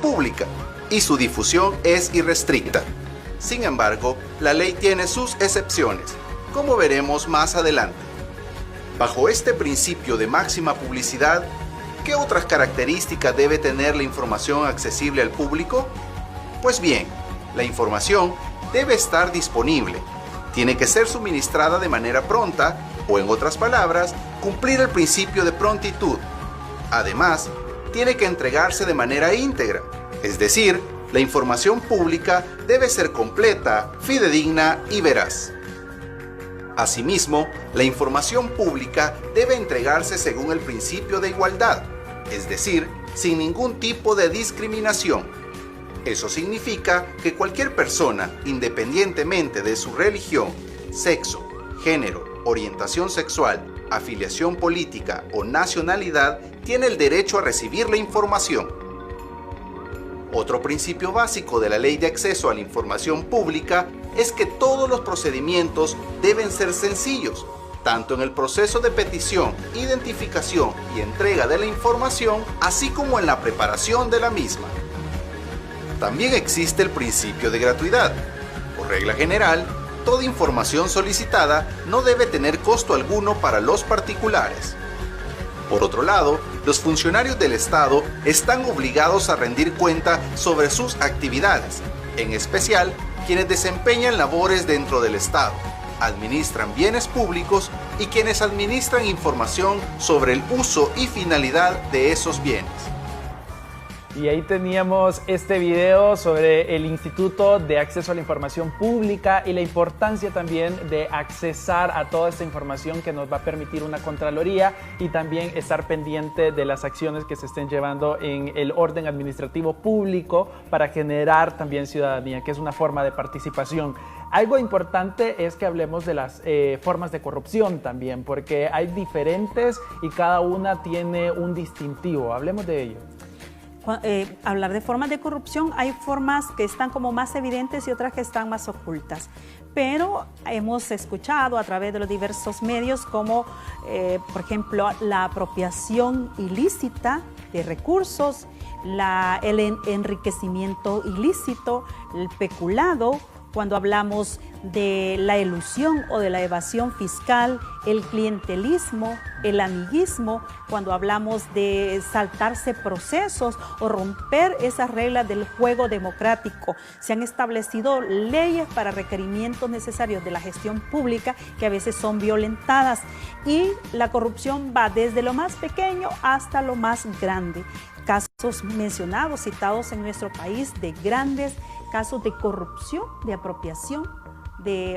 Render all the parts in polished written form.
pública y su difusión es irrestricta. Sin embargo, la ley tiene sus excepciones, como veremos más adelante. Bajo este principio de máxima publicidad, ¿qué otras características debe tener la información accesible al público? Pues bien, la información debe estar disponible, tiene que ser suministrada de manera pronta o, en otras palabras, cumplir el principio de prontitud. Además, tiene que entregarse de manera íntegra, es decir, la información pública debe ser completa, fidedigna y veraz. Asimismo, la información pública debe entregarse según el principio de igualdad, es decir, sin ningún tipo de discriminación. Eso significa que cualquier persona, independientemente de su religión, sexo, género, orientación sexual, afiliación política o nacionalidad, tiene el derecho a recibir la información. Otro principio básico de la Ley de Acceso a la Información Pública es que todos los procedimientos deben ser sencillos, tanto en el proceso de petición, identificación y entrega de la información, así como en la preparación de la misma. También existe el principio de gratuidad. Por regla general, toda información solicitada no debe tener costo alguno para los particulares. Por otro lado, los funcionarios del Estado están obligados a rendir cuenta sobre sus actividades, en especial quienes desempeñan labores dentro del Estado, administran bienes públicos y quienes administran información sobre el uso y finalidad de esos bienes. Y ahí teníamos este video sobre el Instituto de Acceso a la Información Pública y la importancia también de accesar a toda esta información que nos va a permitir una Contraloría y también estar pendiente de las acciones que se estén llevando en el orden administrativo público para generar también ciudadanía, que es una forma de participación. Algo importante es que hablemos de las formas de corrupción también, porque hay diferentes y cada una tiene un distintivo. Hablemos de ello. Hablar de formas de corrupción, hay formas que están como más evidentes y otras que están más ocultas, pero hemos escuchado a través de los diversos medios como, por ejemplo, la apropiación ilícita de recursos, el enriquecimiento ilícito, el peculado, cuando hablamos de la elusión o de la evasión fiscal, el clientelismo, el amiguismo, cuando hablamos de saltarse procesos o romper esas reglas del juego democrático. Se han establecido leyes para requerimientos necesarios de la gestión pública que a veces son violentadas y la corrupción va desde lo más pequeño hasta lo más grande. Casos mencionados, citados en nuestro país de grandes casos de corrupción, de apropiación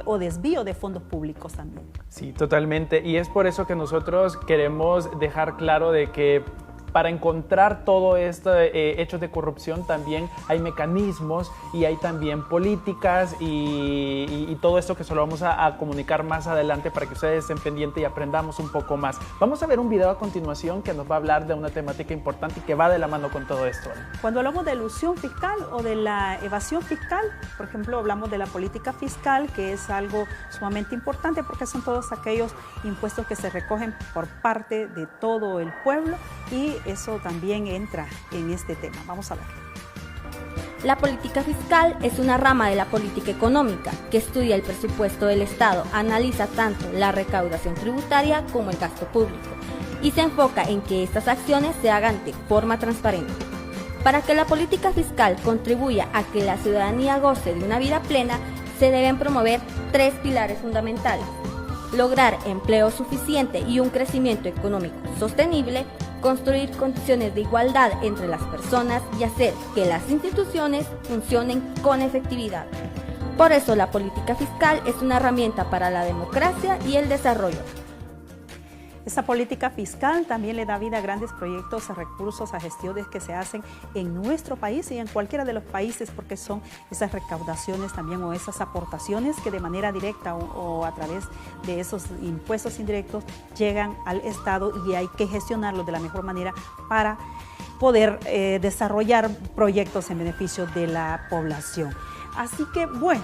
o desvío de fondos públicos también. Sí, totalmente. Y es por eso que nosotros queremos dejar claro de que para encontrar todo esto hechos de corrupción también hay mecanismos y hay también políticas y todo esto que se lo vamos a comunicar más adelante para que ustedes estén pendientes y aprendamos un poco más. Vamos a ver un video a continuación que nos va a hablar de una temática importante y que va de la mano con todo esto. Cuando hablamos de elusión fiscal o de la evasión fiscal, por ejemplo, hablamos de la política fiscal, que es algo sumamente importante porque son todos aquellos impuestos que se recogen por parte de todo el pueblo y eso también entra en este tema. Vamos a ver. La política fiscal es una rama de la política económica que estudia el presupuesto del Estado, analiza tanto la recaudación tributaria como el gasto público y se enfoca en que estas acciones se hagan de forma transparente. Para que la política fiscal contribuya a que la ciudadanía goce de una vida plena, se deben promover 3 pilares fundamentales: lograr empleo suficiente y un crecimiento económico sostenible, construir condiciones de igualdad entre las personas y hacer que las instituciones funcionen con efectividad. Por eso la política fiscal es una herramienta para la democracia y el desarrollo. Esa política fiscal también le da vida a grandes proyectos, a recursos, a gestiones que se hacen en nuestro país y en cualquiera de los países, porque son esas recaudaciones también o esas aportaciones que de manera directa o a través de esos impuestos indirectos llegan al Estado y hay que gestionarlos de la mejor manera para poder desarrollar proyectos en beneficio de la población. Así que, bueno,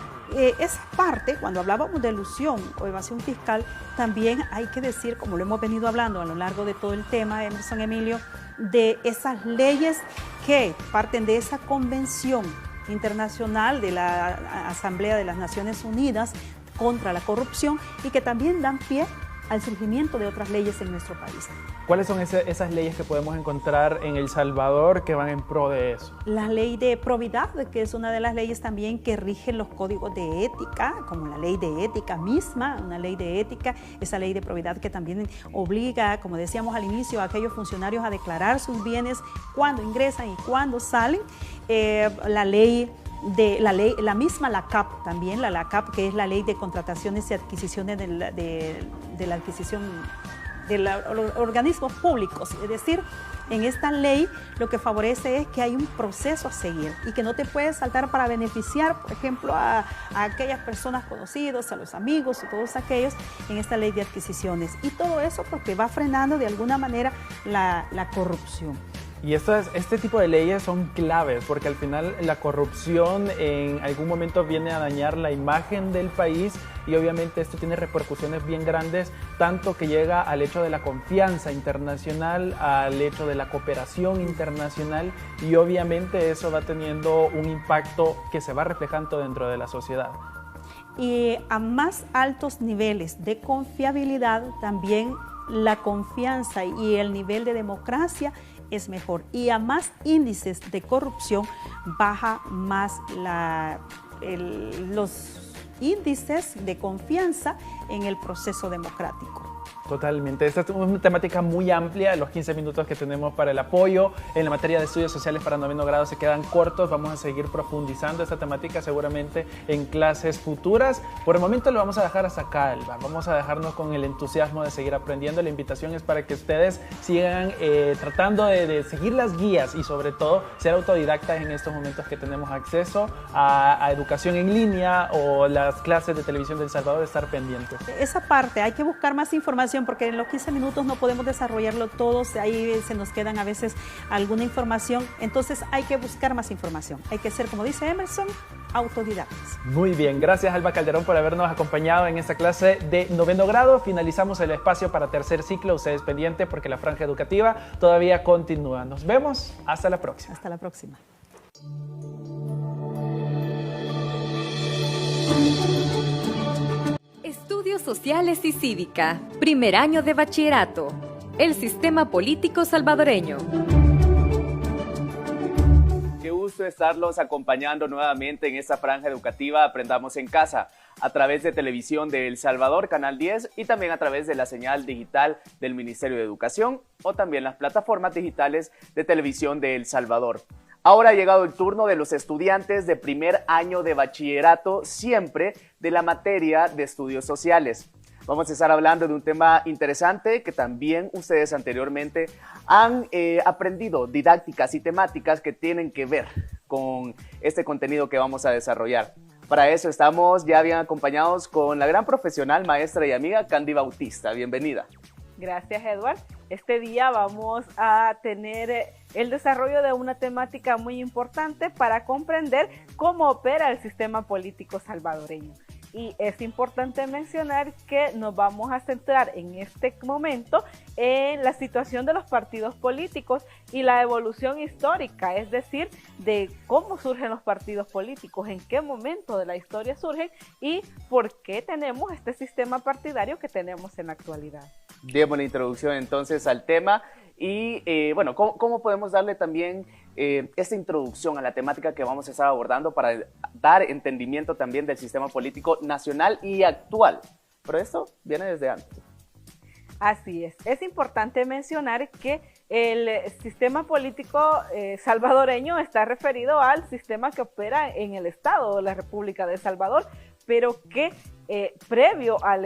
esa parte, cuando hablábamos de elusión o evasión fiscal, también hay que decir, como lo hemos venido hablando a lo largo de todo el tema, Emerson Emilio, de esas leyes que parten de esa convención internacional de la Asamblea de las Naciones Unidas contra la corrupción y que también dan pie al surgimiento de otras leyes en nuestro país. ¿Cuáles son esas leyes que podemos encontrar en El Salvador que van en pro de eso? La ley de probidad, que es una de las leyes también que rigen los códigos de ética, como la ley de ética misma, una ley de ética, esa ley de probidad que también obliga, como decíamos al inicio, a aquellos funcionarios a declarar sus bienes cuando ingresan y cuando salen. La misma LACAP también, la LACAP, que es la ley de contrataciones y adquisiciones de la adquisición de los organismos públicos. Es decir, en esta ley lo que favorece es que hay un proceso a seguir y que no te puedes saltar para beneficiar, por ejemplo, a aquellas personas conocidas, a los amigos y todos aquellos en esta ley de adquisiciones. Y todo eso porque va frenando de alguna manera la corrupción. Y este tipo de leyes son claves porque al final la corrupción en algún momento viene a dañar la imagen del país y obviamente esto tiene repercusiones bien grandes, tanto que llega al hecho de la confianza internacional, al hecho de la cooperación internacional y obviamente eso va teniendo un impacto que se va reflejando dentro de la sociedad. Y a más altos niveles de confiabilidad también la confianza y el nivel de democracia es mejor y a más índices de corrupción baja más los índices de confianza en el proceso democrático. Totalmente. Esta es una temática muy amplia. Los 15 minutos que tenemos para el apoyo en la materia de estudios sociales para 9º grado se quedan cortos. Vamos a seguir profundizando esta temática seguramente en clases futuras. Por el momento lo vamos a dejar hasta acá, Elba. Vamos a dejarnos con el entusiasmo de seguir aprendiendo. La invitación es para que ustedes sigan tratando de seguir las guías y sobre todo ser autodidactas en estos momentos que tenemos acceso a educación en línea o las clases de televisión de El Salvador, estar pendientes. Esa parte, hay que buscar más información porque en los 15 minutos no podemos desarrollarlo todos, ahí se nos quedan a veces alguna información, entonces hay que buscar más información, hay que ser, como dice Emerson, autodidactas. Muy bien, gracias Alba Calderón por habernos acompañado en esta clase de 9º grado. Finalizamos el espacio para tercer ciclo, ustedes pendientes porque la franja educativa todavía continúa. Nos vemos, hasta la próxima. Hasta la próxima. Estudios Sociales y Cívica, primer año de bachillerato, el sistema político salvadoreño. Qué gusto estarlos acompañando nuevamente en esta franja educativa Aprendamos en Casa, a través de Televisión de El Salvador, Canal 10, y también a través de la señal digital del Ministerio de Educación o también las plataformas digitales de Televisión de El Salvador. Ahora ha llegado el turno de los estudiantes de primer año de bachillerato, siempre de la materia de estudios sociales. Vamos a estar hablando de un tema interesante que también ustedes anteriormente han aprendido, didácticas y temáticas que tienen que ver con este contenido que vamos a desarrollar. Para eso estamos ya bien acompañados con la gran profesional, maestra y amiga Candy Bautista. Bienvenida. Gracias, Edward. Este día vamos a tener el desarrollo de una temática muy importante para comprender cómo opera el sistema político salvadoreño. Y es importante mencionar que nos vamos a centrar en este momento en la situación de los partidos políticos y la evolución histórica, es decir, de cómo surgen los partidos políticos, en qué momento de la historia surgen y por qué tenemos este sistema partidario que tenemos en la actualidad. Demos la introducción entonces al tema y bueno, ¿cómo podemos darle también esta introducción a la temática que vamos a estar abordando para dar entendimiento también del sistema político nacional y actual? Pero esto viene desde antes. Así es importante mencionar que el sistema político salvadoreño está referido al sistema que opera en el Estado de la República de El Salvador, pero que previo a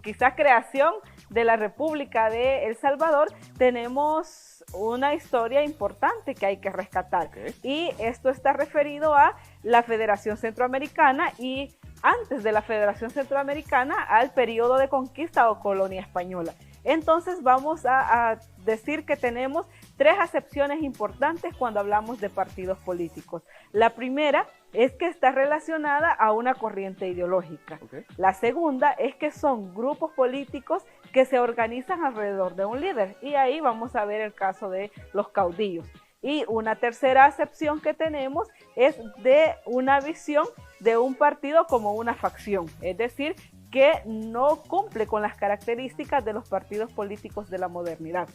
quizá creación de la República de El Salvador, tenemos una historia importante que hay que rescatar. Okay. Y esto está referido a la Federación Centroamericana y antes de la Federación Centroamericana al periodo de conquista o colonia española. Entonces vamos a decir que tenemos 3 acepciones importantes cuando hablamos de partidos políticos. La primera es que está relacionada a una corriente ideológica. Okay. La segunda es que son grupos políticos que se organizan alrededor de un líder. Y ahí vamos a ver el caso de los caudillos. Y una tercera acepción que tenemos es de una visión de un partido como una facción. Es decir, que no cumple con las características de los partidos políticos de la modernidad.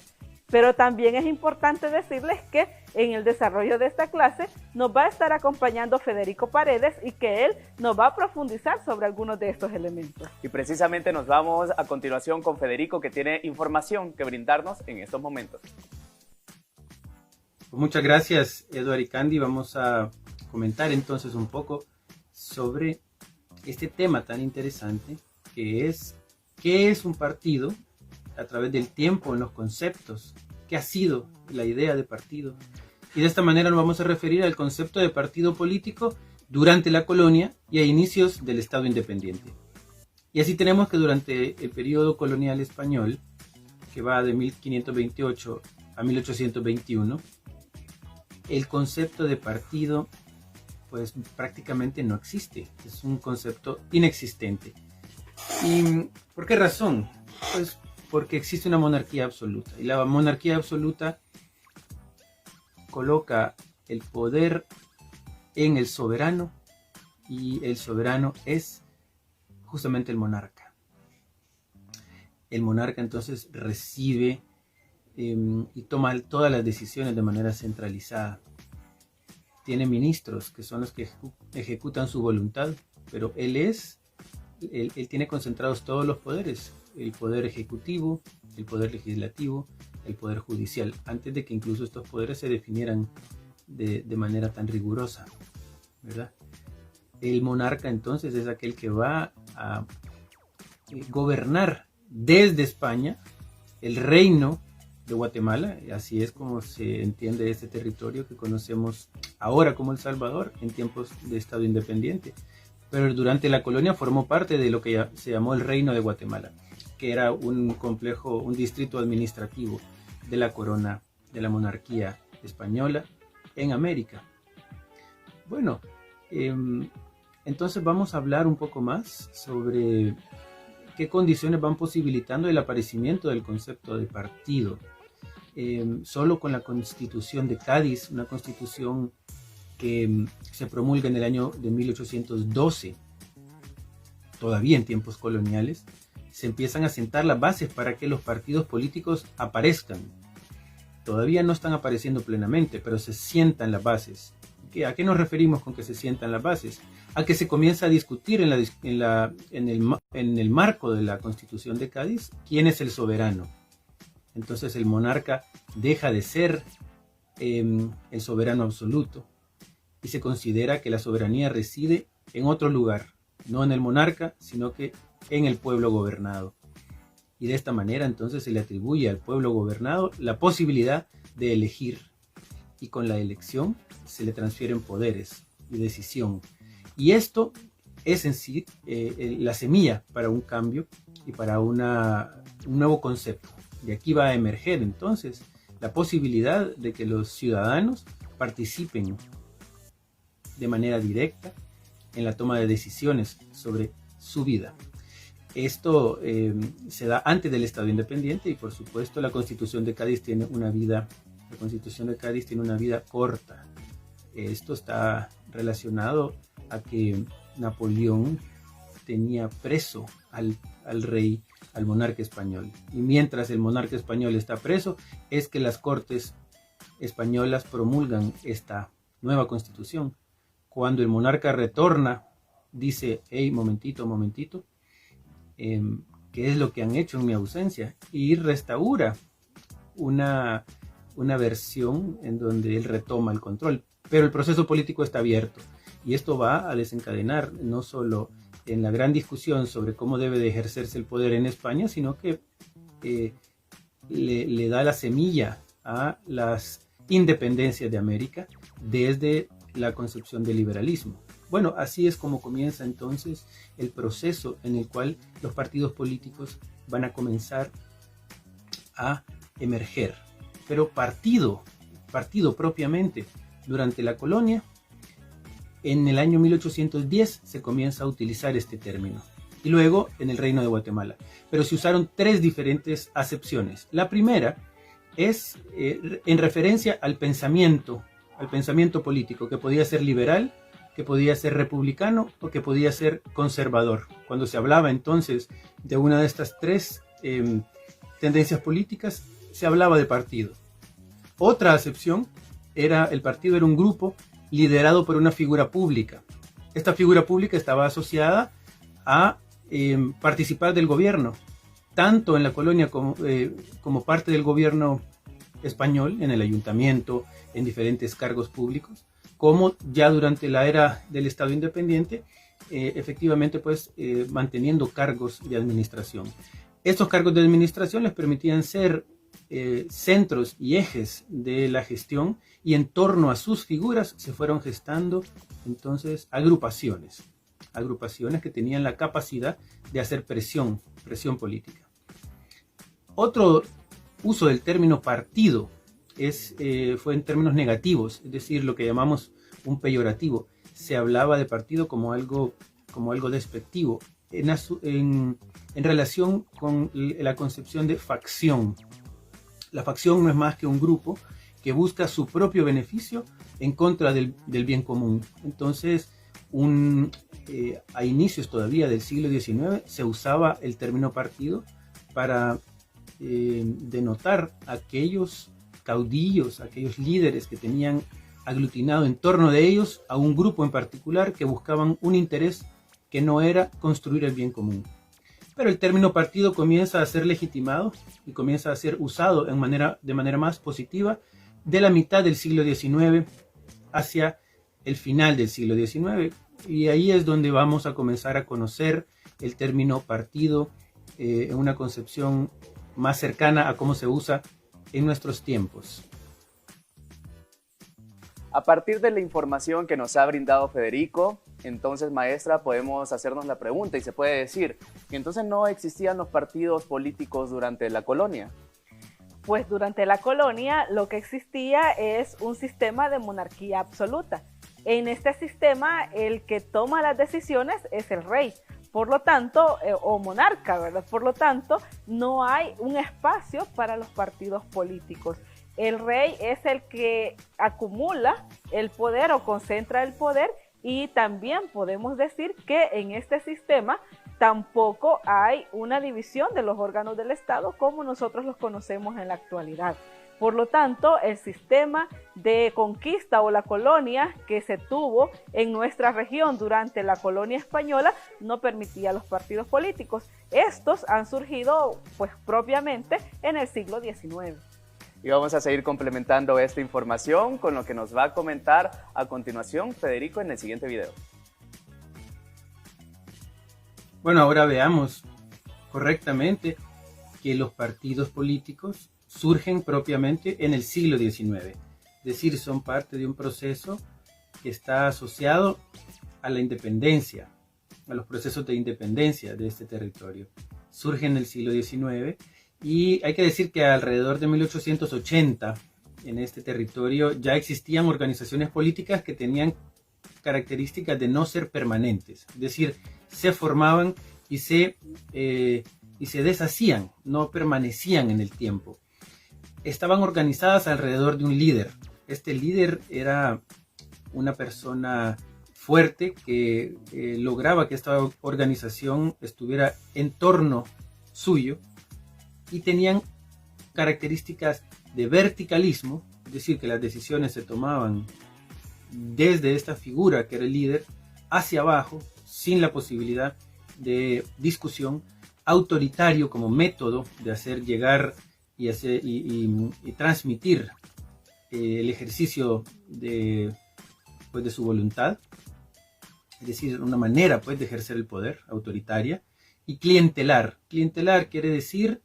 Pero también es importante decirles que en el desarrollo de esta clase nos va a estar acompañando Federico Paredes y que él nos va a profundizar sobre algunos de estos elementos. Y precisamente nos vamos a continuación con Federico, que tiene información que brindarnos en estos momentos. Muchas gracias, Eduardo y Candy. Vamos a comentar entonces un poco sobre este tema tan interesante que es ¿qué es un partido? A través del tiempo, en los conceptos, qué ha sido la idea de partido. Y de esta manera nos vamos a referir al concepto de partido político durante la colonia y a inicios del Estado independiente. Y así tenemos que durante el periodo colonial español, que va de 1528 a 1821, el concepto de partido pues prácticamente no existe, es un concepto inexistente. ¿Y por qué razón? Pues porque existe una monarquía absoluta, y la monarquía absoluta coloca el poder en el soberano, y el soberano es justamente el monarca. El monarca entonces recibe y toma todas las decisiones de manera centralizada. Tiene ministros que son los que ejecutan su voluntad, pero él tiene concentrados todos los poderes. El poder ejecutivo, el poder legislativo, el poder judicial, antes de que incluso estos poderes se definieran de manera tan rigurosa, ¿verdad? El monarca entonces es aquel que va a gobernar desde España el reino de Guatemala, así es como se entiende este territorio que conocemos ahora como El Salvador, en tiempos de Estado independiente, pero durante la colonia formó parte de lo que se llamó el Reino de Guatemala, que era un complejo, un distrito administrativo de la corona de la monarquía española en América. Bueno, entonces vamos a hablar un poco más sobre qué condiciones van posibilitando el aparecimiento del concepto de partido. Solo con la Constitución de Cádiz, una constitución que se promulga en el año de 1812, todavía en tiempos coloniales, se empiezan a sentar las bases para que los partidos políticos aparezcan. Todavía no están apareciendo plenamente, pero se sientan las bases. ¿A qué nos referimos con que se sientan las bases? A que se comienza a discutir en el marco de la Constitución de Cádiz quién es el soberano. Entonces el monarca deja de ser el soberano absoluto y se considera que la soberanía reside en otro lugar, no en el monarca, sino que en el pueblo gobernado. Y de esta manera entonces se le atribuye al pueblo gobernado la posibilidad de elegir, y con la elección se le transfieren poderes y decisión. Y esto es en sí la semilla para un cambio y para un nuevo concepto. De aquí va a emerger entonces la posibilidad de que los ciudadanos participen de manera directa en la toma de decisiones sobre su vida. Esto se da antes del Estado independiente y por supuesto la Constitución de Cádiz tiene una vida corta. Esto está relacionado a que Napoleón tenía preso al rey, al monarca español. Y mientras el monarca español está preso, es que las cortes españolas promulgan esta nueva constitución. Cuando el monarca retorna, dice, hey, momentito, ¿qué es lo que han hecho en mi ausencia? Y restaura una versión en donde él retoma el control. Pero el proceso político está abierto. Y esto va a desencadenar no solo en la gran discusión sobre cómo debe de ejercerse el poder en España, sino que le da la semilla a las independencias de América desde la concepción del liberalismo. Bueno, así es como comienza entonces el proceso en el cual los partidos políticos van a comenzar a emerger. Pero partido propiamente, durante la colonia, en el año 1810 se comienza a utilizar este término. Y luego en el Reino de Guatemala. Pero se usaron 3 diferentes acepciones. La primera es en referencia al pensamiento político, que podía ser liberal, que podía ser republicano o que podía ser conservador. Cuando se hablaba entonces de una de estas 3 tendencias políticas, se hablaba de partido. Otra acepción era el partido era un grupo liderado por una figura pública. Esta figura pública estaba asociada a participar del gobierno, tanto en la colonia como parte del gobierno español, en el ayuntamiento, en diferentes cargos públicos, como ya durante la era del Estado independiente, efectivamente pues manteniendo cargos de administración. Estos cargos de administración les permitían ser centros y ejes de la gestión, y en torno a sus figuras se fueron gestando entonces agrupaciones que tenían la capacidad de hacer presión política. Otro uso del término partido fue en términos negativos, es decir, lo que llamamos un peyorativo. Se hablaba de partido como algo despectivo en relación con la concepción de facción. La facción no es más que un grupo que busca su propio beneficio en contra del bien común. Entonces, a inicios todavía del siglo XIX se usaba el término partido para denotar aquellos caudillos, aquellos líderes que tenían aglutinado en torno de ellos a un grupo en particular que buscaban un interés que no era construir el bien común. Pero el término partido comienza a ser legitimado y comienza a ser usado de manera más positiva de la mitad del siglo XIX hacia el final del siglo XIX. Y ahí es donde vamos a comenzar a conocer el término partido en una concepción más cercana a cómo se usa en nuestros tiempos. A partir de la información que nos ha brindado Federico, entonces, maestra, podemos hacernos la pregunta y se puede decir que entonces no existían los partidos políticos durante la colonia. Pues durante la colonia lo que existía es un sistema de monarquía absoluta. En este sistema el que toma las decisiones es el rey, por lo tanto, o monarca, ¿verdad? Por lo tanto, no hay un espacio para los partidos políticos. El rey es el que acumula el poder o concentra el poder, y también podemos decir que en este sistema tampoco hay una división de los órganos del Estado como nosotros los conocemos en la actualidad. Por lo tanto, el sistema de conquista o la colonia que se tuvo en nuestra región durante la colonia española no permitía los partidos políticos. Estos han surgido pues propiamente en el siglo XIX. Y vamos a seguir complementando esta información con lo que nos va a comentar a continuación Federico en el siguiente video. Bueno, ahora veamos correctamente que los partidos políticos surgen propiamente en el siglo XIX. Es decir, son parte de un proceso que está asociado a la independencia, a los procesos de independencia de este territorio. Surgen en el siglo XIX. Y hay que decir que alrededor de 1880 en este territorio ya existían organizaciones políticas que tenían características de no ser permanentes, es decir, se formaban y se deshacían, no permanecían en el tiempo. Estaban organizadas alrededor de un líder. Este líder era una persona fuerte que lograba que esta organización estuviera en torno suyo, y tenían características de verticalismo, es decir, que las decisiones se tomaban desde esta figura que era el líder hacia abajo, sin la posibilidad de discusión, autoritario como método de hacer llegar y transmitir el ejercicio de su voluntad, es decir, una manera pues de ejercer el poder, autoritaria, y clientelar. Clientelar quiere decir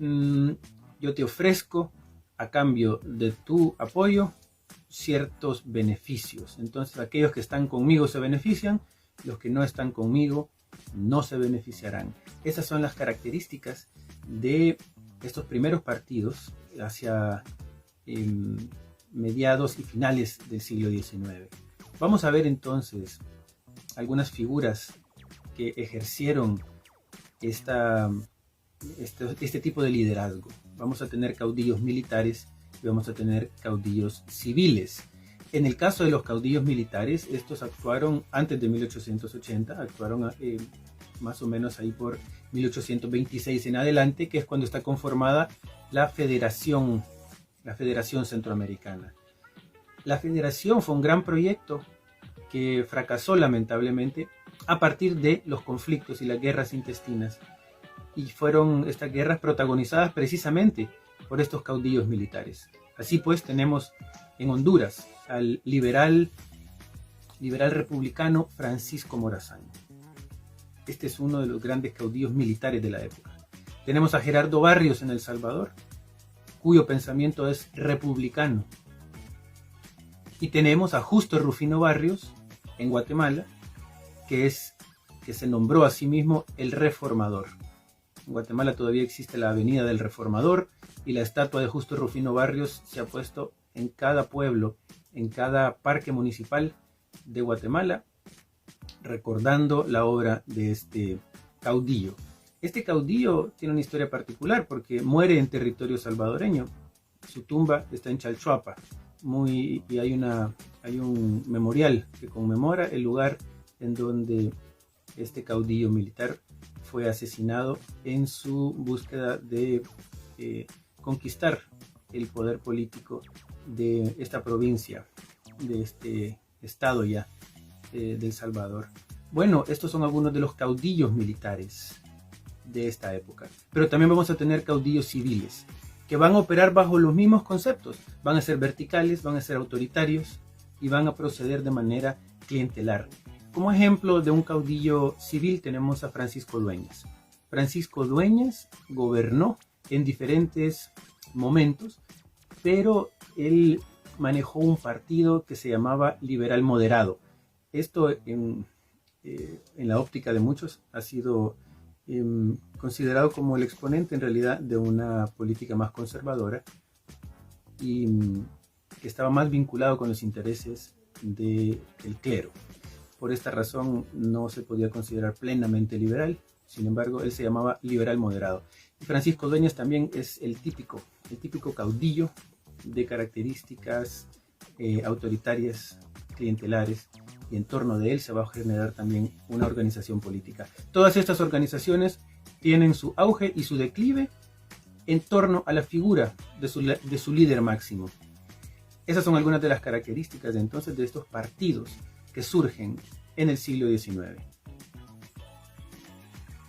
yo te ofrezco a cambio de tu apoyo ciertos beneficios. Entonces aquellos que están conmigo se benefician, los que no están conmigo no se beneficiarán. Esas son las características de estos primeros partidos hacia mediados y finales del siglo XIX. Vamos a ver entonces algunas figuras que ejercieron este tipo de liderazgo. Vamos a tener caudillos militares y vamos a tener caudillos civiles. En el caso de los caudillos militares, estos actuaron antes de 1880, actuaron más o menos ahí por 1826 en adelante, que es cuando está conformada la Federación Centroamericana. La Federación fue un gran proyecto que fracasó lamentablemente a partir de los conflictos y las guerras intestinas. Y fueron estas guerras protagonizadas precisamente por estos caudillos militares. Así pues, tenemos en Honduras al liberal republicano Francisco Morazán. Este es uno de los grandes caudillos militares de la época. Tenemos a Gerardo Barrios en El Salvador, cuyo pensamiento es republicano. Y tenemos a Justo Rufino Barrios en Guatemala, que se nombró a sí mismo el Reformador. En Guatemala todavía existe la Avenida del Reformador y la estatua de Justo Rufino Barrios se ha puesto en cada pueblo, en cada parque municipal de Guatemala, recordando la obra de este caudillo. Este caudillo tiene una historia particular porque muere en territorio salvadoreño. Su tumba está en Chalchuapa y hay un memorial que conmemora el lugar en donde este caudillo militar fue asesinado en su búsqueda de conquistar el poder político de esta provincia, de este estado ya del Salvador. Bueno, estos son algunos de los caudillos militares de esta época. Pero también vamos a tener caudillos civiles que van a operar bajo los mismos conceptos. Van a ser verticales, van a ser autoritarios y van a proceder de manera clientelar. Como ejemplo de un caudillo civil tenemos a Francisco Dueñas. Francisco Dueñas gobernó en diferentes momentos, pero él manejó un partido que se llamaba Liberal Moderado. Esto en la óptica de muchos ha sido considerado como el exponente en realidad de una política más conservadora y que estaba más vinculado con los intereses del clero. Por esta razón no se podía considerar plenamente liberal, sin embargo él se llamaba liberal moderado. Y Francisco Dueñas también es el típico caudillo de características autoritarias, clientelares, y en torno de él se va a generar también una organización política. Todas estas organizaciones tienen su auge y su declive en torno a la figura de su líder máximo. Esas son algunas de las características de entonces de estos partidos que surgen en el siglo XIX.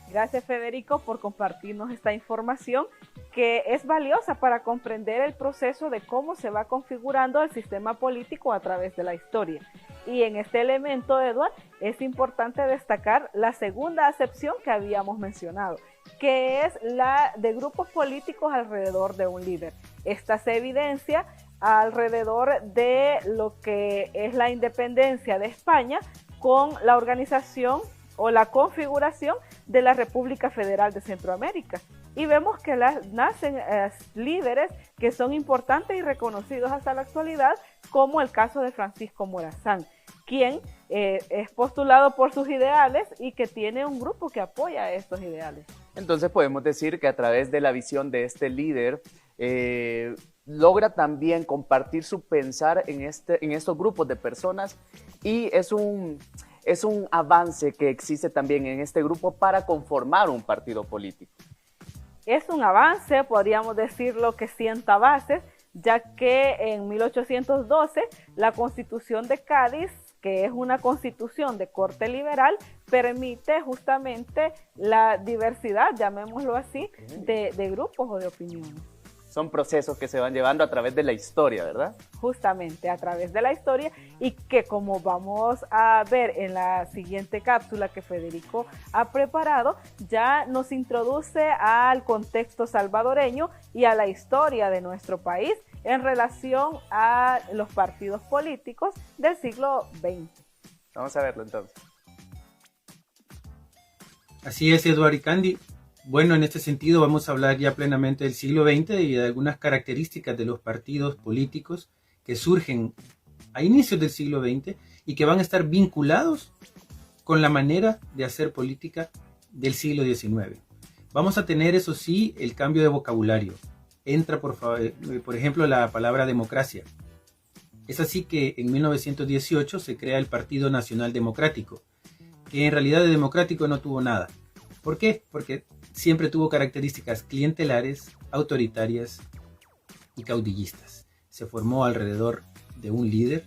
Gracias, Federico, por compartirnos esta información que es valiosa para comprender el proceso de cómo se va configurando el sistema político a través de la historia. Y en este elemento, Eduard, es importante destacar la segunda acepción que habíamos mencionado, que es la de grupos políticos alrededor de un líder. Esta se evidencia alrededor de lo que es la independencia de España con la organización o la configuración de la República Federal de Centroamérica. Y vemos que nacen líderes que son importantes y reconocidos hasta la actualidad, como el caso de Francisco Morazán, quien es postulado por sus ideales y que tiene un grupo que apoya estos ideales. Entonces podemos decir que a través de la visión de este líder, logra también compartir su pensar en estos grupos de personas, y es un avance que existe también en este grupo para conformar un partido político. Es un avance, podríamos decirlo, que sienta bases, ya que en 1812 la Constitución de Cádiz, que es una constitución de corte liberal, permite justamente la diversidad, llamémoslo así, de grupos o de opiniones. Son procesos que se van llevando a través de la historia, ¿verdad? Justamente a través de la historia, y que, como vamos a ver en la siguiente cápsula que Federico ha preparado, ya nos introduce al contexto salvadoreño y a la historia de nuestro país en relación a los partidos políticos del siglo XX. Vamos a verlo entonces. Así es, Eduard y Candy. Bueno, en este sentido vamos a hablar ya plenamente del siglo XX y de algunas características de los partidos políticos que surgen a inicios del siglo XX y que van a estar vinculados con la manera de hacer política del siglo XIX. Vamos a tener, eso sí, el cambio de vocabulario. Entra, por ejemplo, la palabra democracia. Es así que en 1918 se crea el Partido Nacional Democrático, que en realidad de democrático no tuvo nada. ¿Por qué? Porque siempre tuvo características clientelares, autoritarias y caudillistas. Se formó alrededor de un líder,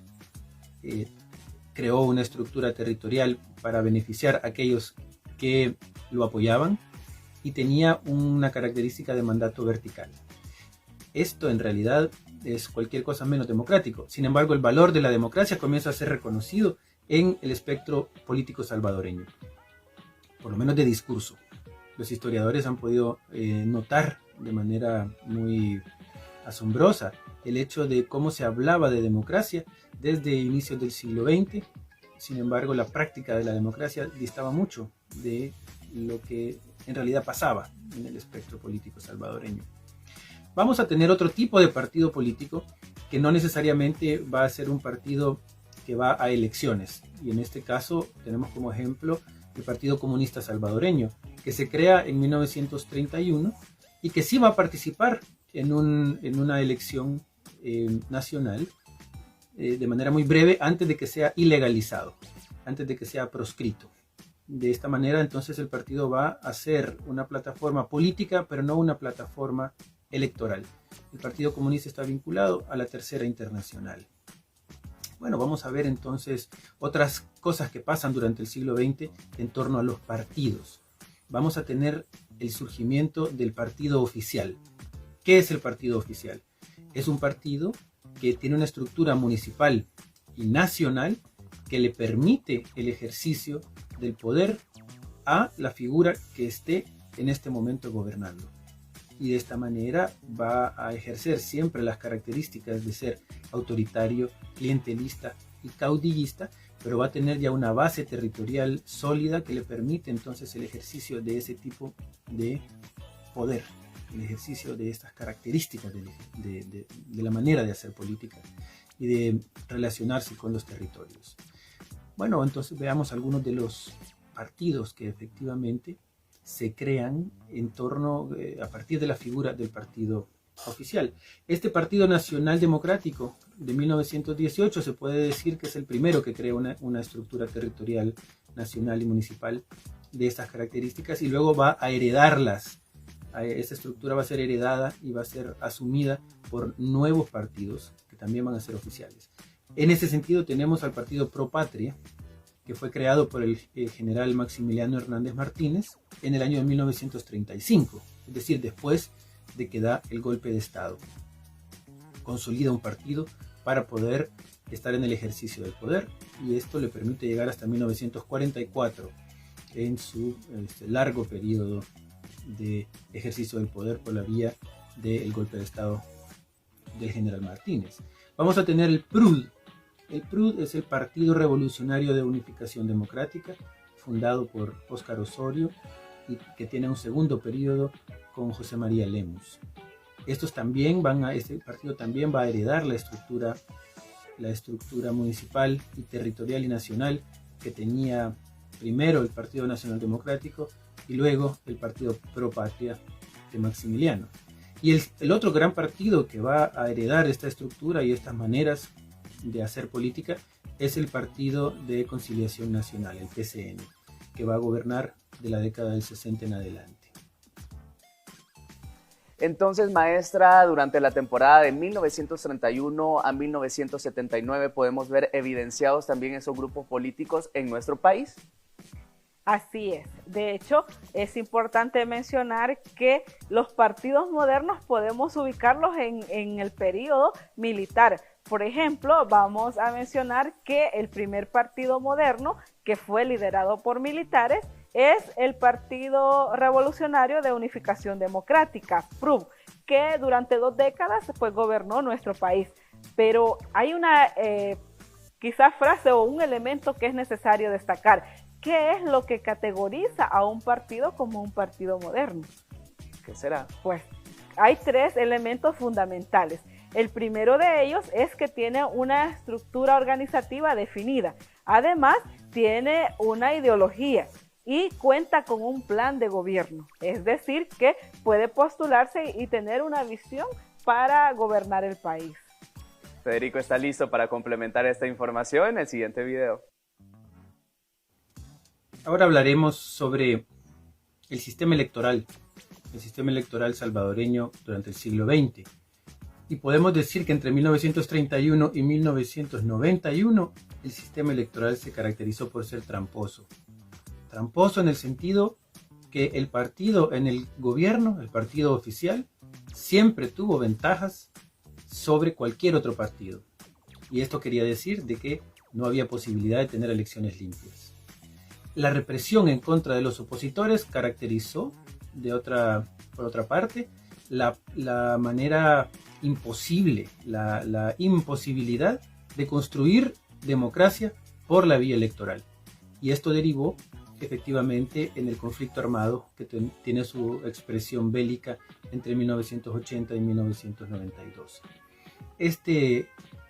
creó una estructura territorial para beneficiar a aquellos que lo apoyaban y tenía una característica de mandato vertical. Esto en realidad es cualquier cosa menos democrático. Sin embargo, el valor de la democracia comienza a ser reconocido en el espectro político salvadoreño, por lo menos de discurso. Los historiadores han podido notar de manera muy asombrosa el hecho de cómo se hablaba de democracia desde inicios del siglo XX. Sin embargo, la práctica de la democracia distaba mucho de lo que en realidad pasaba en el espectro político salvadoreño. Vamos a tener otro tipo de partido político que no necesariamente va a ser un partido que va a elecciones. Y en este caso tenemos como ejemplo el Partido Comunista Salvadoreño, que se crea en 1931 y que sí va a participar en una elección nacional de manera muy breve antes de que sea ilegalizado, antes de que sea proscrito. De esta manera entonces el partido va a ser una plataforma política, pero no una plataforma electoral. El Partido Comunista está vinculado a la Tercera Internacional. Bueno, vamos a ver entonces otras cosas que pasan durante el siglo XX en torno a los partidos. Vamos a tener el surgimiento del partido oficial. ¿Qué es el partido oficial? Es un partido que tiene una estructura municipal y nacional que le permite el ejercicio del poder a la figura que esté en este momento gobernando. Y de esta manera va a ejercer siempre las características de ser autoritario, clientelista y caudillista, pero va a tener ya una base territorial sólida que le permite entonces el ejercicio de ese tipo de poder, el ejercicio de estas características de la manera de hacer política y de relacionarse con los territorios. Bueno, entonces veamos algunos de los partidos que efectivamente se crean en torno, a partir de la figura del partido oficial. Este Partido Nacional Democrático de 1918 se puede decir que es el primero que crea una estructura territorial nacional y municipal de estas características y luego va a heredarlas. Esta estructura va a ser heredada y va a ser asumida por nuevos partidos que también van a ser oficiales. En ese sentido tenemos al Partido Pro Patria, que fue creado por el general Maximiliano Hernández Martínez en el año de 1935, es decir, después de que da el golpe de Estado. Consolida un partido para poder estar en el ejercicio del poder y esto le permite llegar hasta 1944 en su largo periodo de ejercicio del poder por la vía del golpe de Estado del general Martínez. Vamos a tener el PRUD. El PRUD es el Partido Revolucionario de Unificación Democrática, fundado por Óscar Osorio y que tiene un segundo periodo con José María Lemus. Este partido también va a heredar la estructura municipal y territorial y nacional que tenía primero el Partido Nacional Democrático y luego el Partido Pro Patria de Maximiliano. Y el otro gran partido que va a heredar esta estructura y estas maneras de hacer política es el Partido de Conciliación Nacional, el PCN, que va a gobernar de la década del 60 en adelante. Entonces, maestra, durante la temporada de 1931 a 1979 podemos ver evidenciados también esos grupos políticos en nuestro país. Así es. De hecho, es importante mencionar que los partidos modernos podemos ubicarlos en el periodo militar. Por ejemplo, vamos a mencionar que el primer partido moderno, que fue liderado por militares, es el Partido Revolucionario de Unificación Democrática, PRUD, que durante 2 décadas pues, gobernó nuestro país. Pero hay una quizás frase o un elemento que es necesario destacar, ¿qué es lo que categoriza a un partido como un partido moderno? ¿Qué será? Pues hay 3 elementos fundamentales. El primero de ellos es que tiene una estructura organizativa definida. Además, tiene una ideología y cuenta con un plan de gobierno. Es decir, que puede postularse y tener una visión para gobernar el país. Federico está listo para complementar esta información en el siguiente video. Ahora hablaremos sobre el sistema electoral salvadoreño durante el siglo XX. Y podemos decir que entre 1931 y 1991 el sistema electoral se caracterizó por ser tramposo. Tramposo en el sentido que el partido en el gobierno, el partido oficial, siempre tuvo ventajas sobre cualquier otro partido. Y esto quería decir de que no había posibilidad de tener elecciones limpias. La represión en contra de los opositores caracterizó, por otra parte, la manera imposible, la imposibilidad de construir democracia por la vía electoral. Y esto derivó efectivamente en el conflicto armado que tiene su expresión bélica entre 1980 y 1992. Este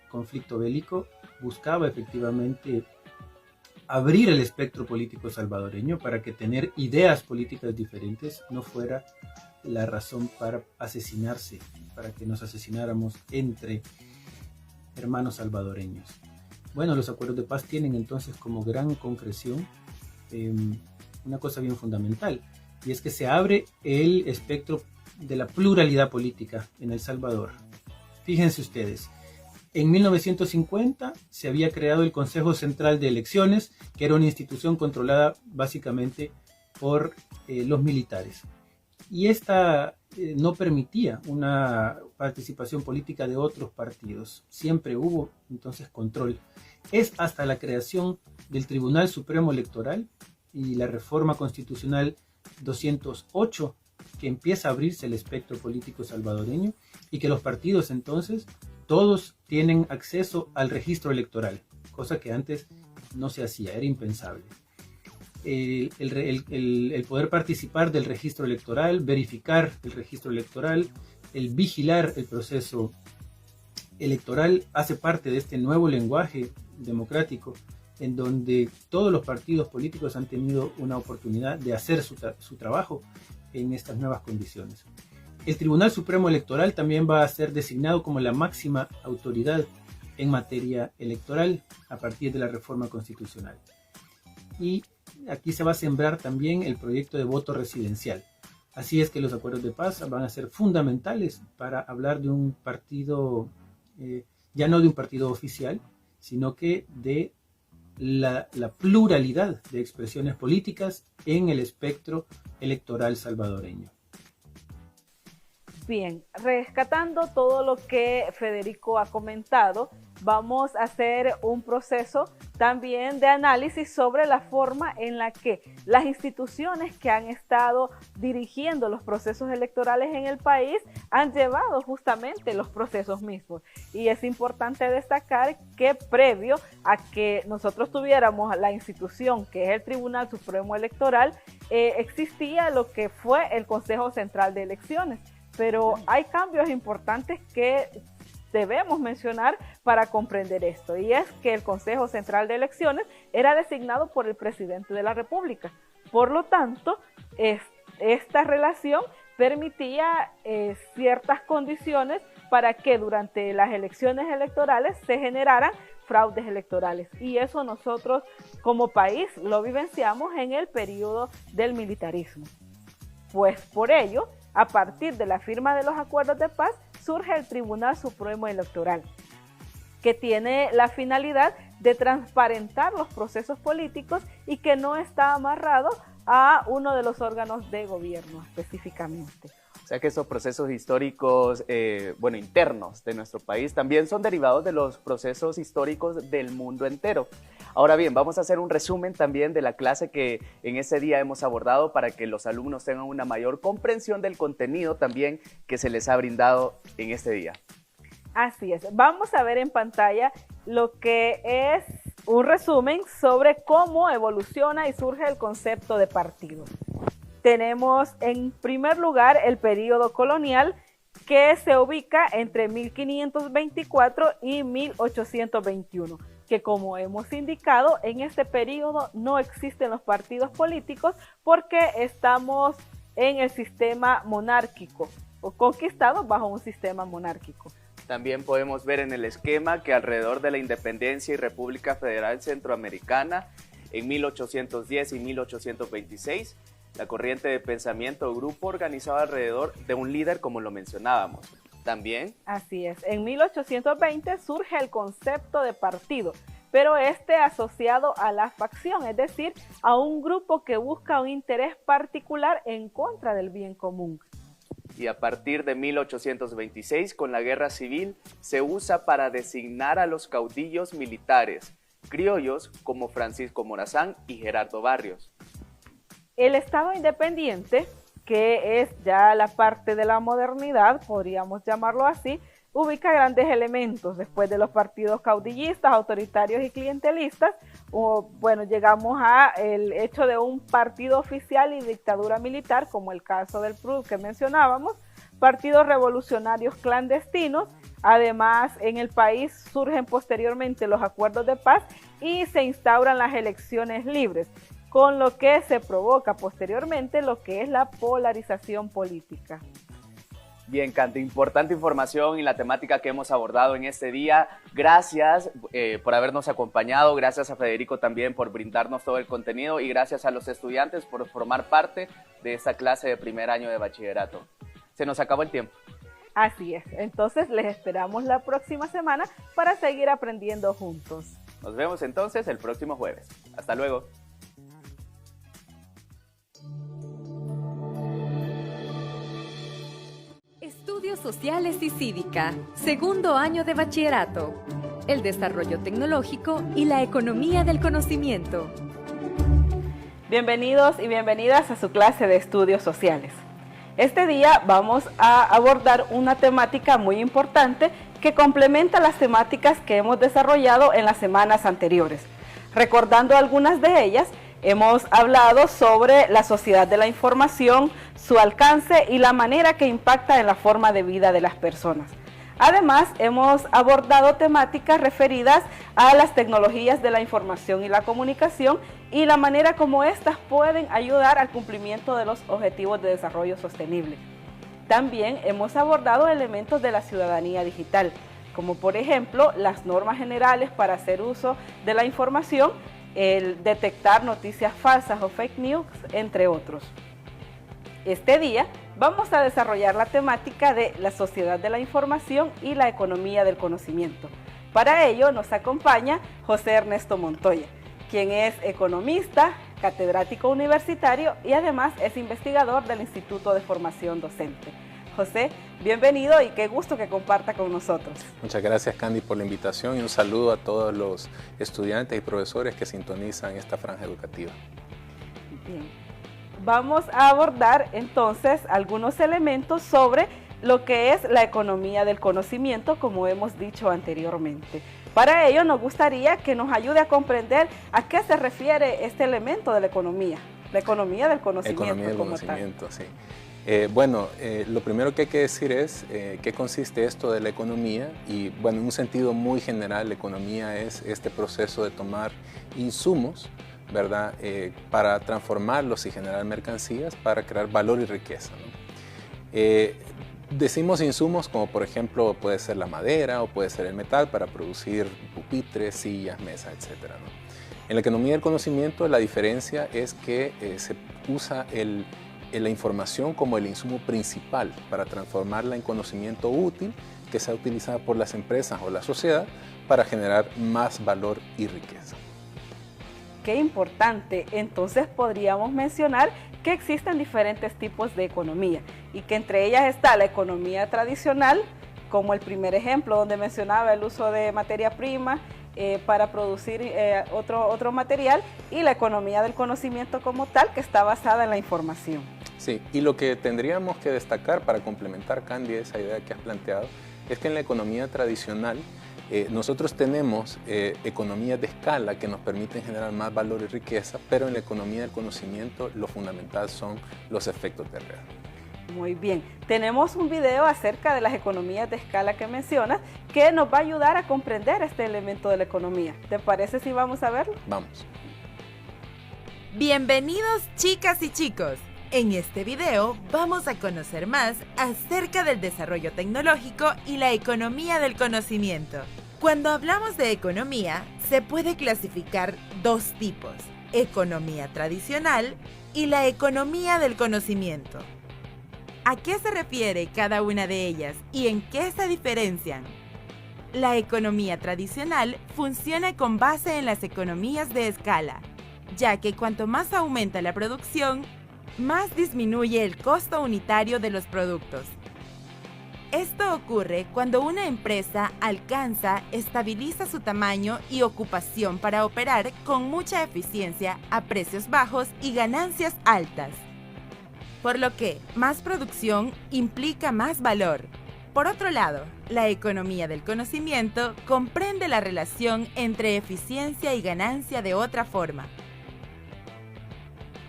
conflicto bélico buscaba efectivamente abrir el espectro político salvadoreño para que tener ideas políticas diferentes no fuera la razón para asesinarse, para que nos asesináramos entre hermanos salvadoreños. Bueno, los acuerdos de paz tienen entonces como gran concreción una cosa bien fundamental, y es que se abre el espectro de la pluralidad política en El Salvador. Fíjense ustedes, en 1950 se había creado el Consejo Central de Elecciones, que era una institución controlada básicamente por los militares. Y esta no permitía una participación política de otros partidos. Siempre hubo entonces control. Es hasta la creación del Tribunal Supremo Electoral y la reforma constitucional 208 que empieza a abrirse el espectro político salvadoreño y que los partidos entonces todos tienen acceso al registro electoral, cosa que antes no se hacía, era impensable. El poder participar del registro electoral, verificar el registro electoral, el vigilar el proceso electoral hace parte de este nuevo lenguaje democrático en donde todos los partidos políticos han tenido una oportunidad de hacer su trabajo en estas nuevas condiciones. El Tribunal Supremo Electoral también va a ser designado como la máxima autoridad en materia electoral a partir de la reforma constitucional. Y aquí se va a sembrar también el proyecto de voto residencial. Así es que los acuerdos de paz van a ser fundamentales para hablar de un partido, ya no de un partido oficial, sino que de la pluralidad de expresiones políticas en el espectro electoral salvadoreño. Bien, rescatando todo lo que Federico ha comentado, vamos a hacer un proceso también de análisis sobre la forma en la que las instituciones que han estado dirigiendo los procesos electorales en el país han llevado justamente los procesos mismos. Y es importante destacar que previo a que nosotros tuviéramos la institución que es el Tribunal Supremo Electoral, existía lo que fue el Consejo Central de Elecciones. Pero hay cambios importantes que debemos mencionar para comprender esto, y es que el Consejo Central de Elecciones era designado por el presidente de la República. Por lo tanto, esta relación permitía ciertas condiciones para que durante las elecciones electorales se generaran fraudes electorales, y eso nosotros como país lo vivenciamos en el periodo del militarismo. Pues por ello, a partir de la firma de los acuerdos de paz, surge el Tribunal Supremo Electoral, que tiene la finalidad de transparentar los procesos políticos y que no está amarrado a uno de los órganos de gobierno específicamente. O sea que estos procesos históricos, internos de nuestro país también son derivados de los procesos históricos del mundo entero. Ahora bien, vamos a hacer un resumen también de la clase que en ese día hemos abordado para que los alumnos tengan una mayor comprensión del contenido también que se les ha brindado en este día. Así es. Vamos a ver en pantalla lo que es un resumen sobre cómo evoluciona y surge el concepto de partido. Tenemos en primer lugar el periodo colonial, que se ubica entre 1524 y 1821, que como hemos indicado, en este periodo no existen los partidos políticos porque estamos en el sistema monárquico o conquistados bajo un sistema monárquico. También podemos ver en el esquema que alrededor de la independencia y República Federal Centroamericana, en 1810 y 1826, la corriente de pensamiento o grupo organizaba alrededor de un líder, como lo mencionábamos. También... Así es, en 1820 surge el concepto de partido, pero este asociado a la facción, es decir, a un grupo que busca un interés particular en contra del bien común. Y a partir de 1826, con la Guerra Civil, se usa para designar a los caudillos militares criollos como Francisco Morazán y Gerardo Barrios. El Estado independiente, que es ya la parte de la modernidad, podríamos llamarlo así, ubica grandes elementos después de los partidos caudillistas, autoritarios y clientelistas. Llegamos a el hecho de un partido oficial y dictadura militar, como el caso del PRUD que mencionábamos, partidos revolucionarios clandestinos. Además, en el país surgen posteriormente los acuerdos de paz y se instauran las elecciones libres, con lo que se provoca posteriormente lo que es la polarización política. Bien, Candy, importante información y la temática que hemos abordado en este día. Gracias por habernos acompañado, gracias a Federico también por brindarnos todo el contenido y gracias a los estudiantes por formar parte de esta clase de primer año de bachillerato. Se nos acabó el tiempo. Así es, entonces les esperamos la próxima semana para seguir aprendiendo juntos. Nos vemos entonces el próximo jueves. Hasta luego. Estudios Sociales y Cívica, segundo año de bachillerato. El desarrollo tecnológico y la economía del conocimiento. Bienvenidos y bienvenidas a su clase de Estudios Sociales. Este día vamos a abordar una temática muy importante que complementa las temáticas que hemos desarrollado en las semanas anteriores. Recordando algunas de ellas, hemos hablado sobre la sociedad de la información, su alcance y la manera que impacta en la forma de vida de las personas. Además, hemos abordado temáticas referidas a las tecnologías de la información y la comunicación y la manera como éstas pueden ayudar al cumplimiento de los objetivos de desarrollo sostenible. También hemos abordado elementos de la ciudadanía digital, como por ejemplo las normas generales para hacer uso de la información, el detectar noticias falsas o fake news, entre otros. Este día vamos a desarrollar la temática de la sociedad de la información y la economía del conocimiento. Para ello nos acompaña José Ernesto Montoya, quien es economista, catedrático universitario y además es investigador del Instituto de Formación Docente. José, bienvenido y qué gusto que comparta con nosotros. Muchas gracias, Candy, por la invitación y un saludo a todos los estudiantes y profesores que sintonizan esta franja educativa. Bien. Vamos a abordar entonces algunos elementos sobre lo que es la economía del conocimiento, como hemos dicho anteriormente. Para ello nos gustaría que nos ayude a comprender a qué se refiere este elemento de la economía del conocimiento. Economía del conocimiento, sí. Lo primero que hay que decir es qué consiste esto de la economía y bueno, en un sentido muy general, la economía es este proceso de tomar insumos, ¿verdad? Para transformarlos y generar mercancías para crear valor y riqueza, ¿no? Decimos insumos como por ejemplo puede ser la madera o puede ser el metal para producir pupitres, sillas, mesas, etc., ¿no? En la economía del conocimiento la diferencia es que se usa la información como el insumo principal para transformarla en conocimiento útil que sea utilizada por las empresas o la sociedad para generar más valor y riqueza. Qué importante. Entonces podríamos mencionar que existen diferentes tipos de economía y que entre ellas está la economía tradicional, como el primer ejemplo donde mencionaba el uso de materia prima para producir otro material, y la economía del conocimiento como tal, que está basada en la información. Sí, y lo que tendríamos que destacar para complementar, Candy, esa idea que has planteado, es que en la economía tradicional Nosotros tenemos economías de escala que nos permiten generar más valor y riqueza, pero en la economía del conocimiento lo fundamental son los efectos de red. Muy bien, tenemos un video acerca de las economías de escala que mencionas que nos va a ayudar a comprender este elemento de la economía. ¿Te parece si vamos a verlo? Vamos. Bienvenidos chicas y chicos. En este video vamos a conocer más acerca del desarrollo tecnológico y la economía del conocimiento. Cuando hablamos de economía, se puede clasificar dos tipos, economía tradicional y la economía del conocimiento. ¿A qué se refiere cada una de ellas y en qué se diferencian? La economía tradicional funciona con base en las economías de escala, ya que cuanto más aumenta la producción, más disminuye el costo unitario de los productos. Esto ocurre cuando una empresa estabiliza su tamaño y ocupación para operar con mucha eficiencia a precios bajos y ganancias altas. Por lo que más producción implica más valor. Por otro lado, la economía del conocimiento comprende la relación entre eficiencia y ganancia de otra forma.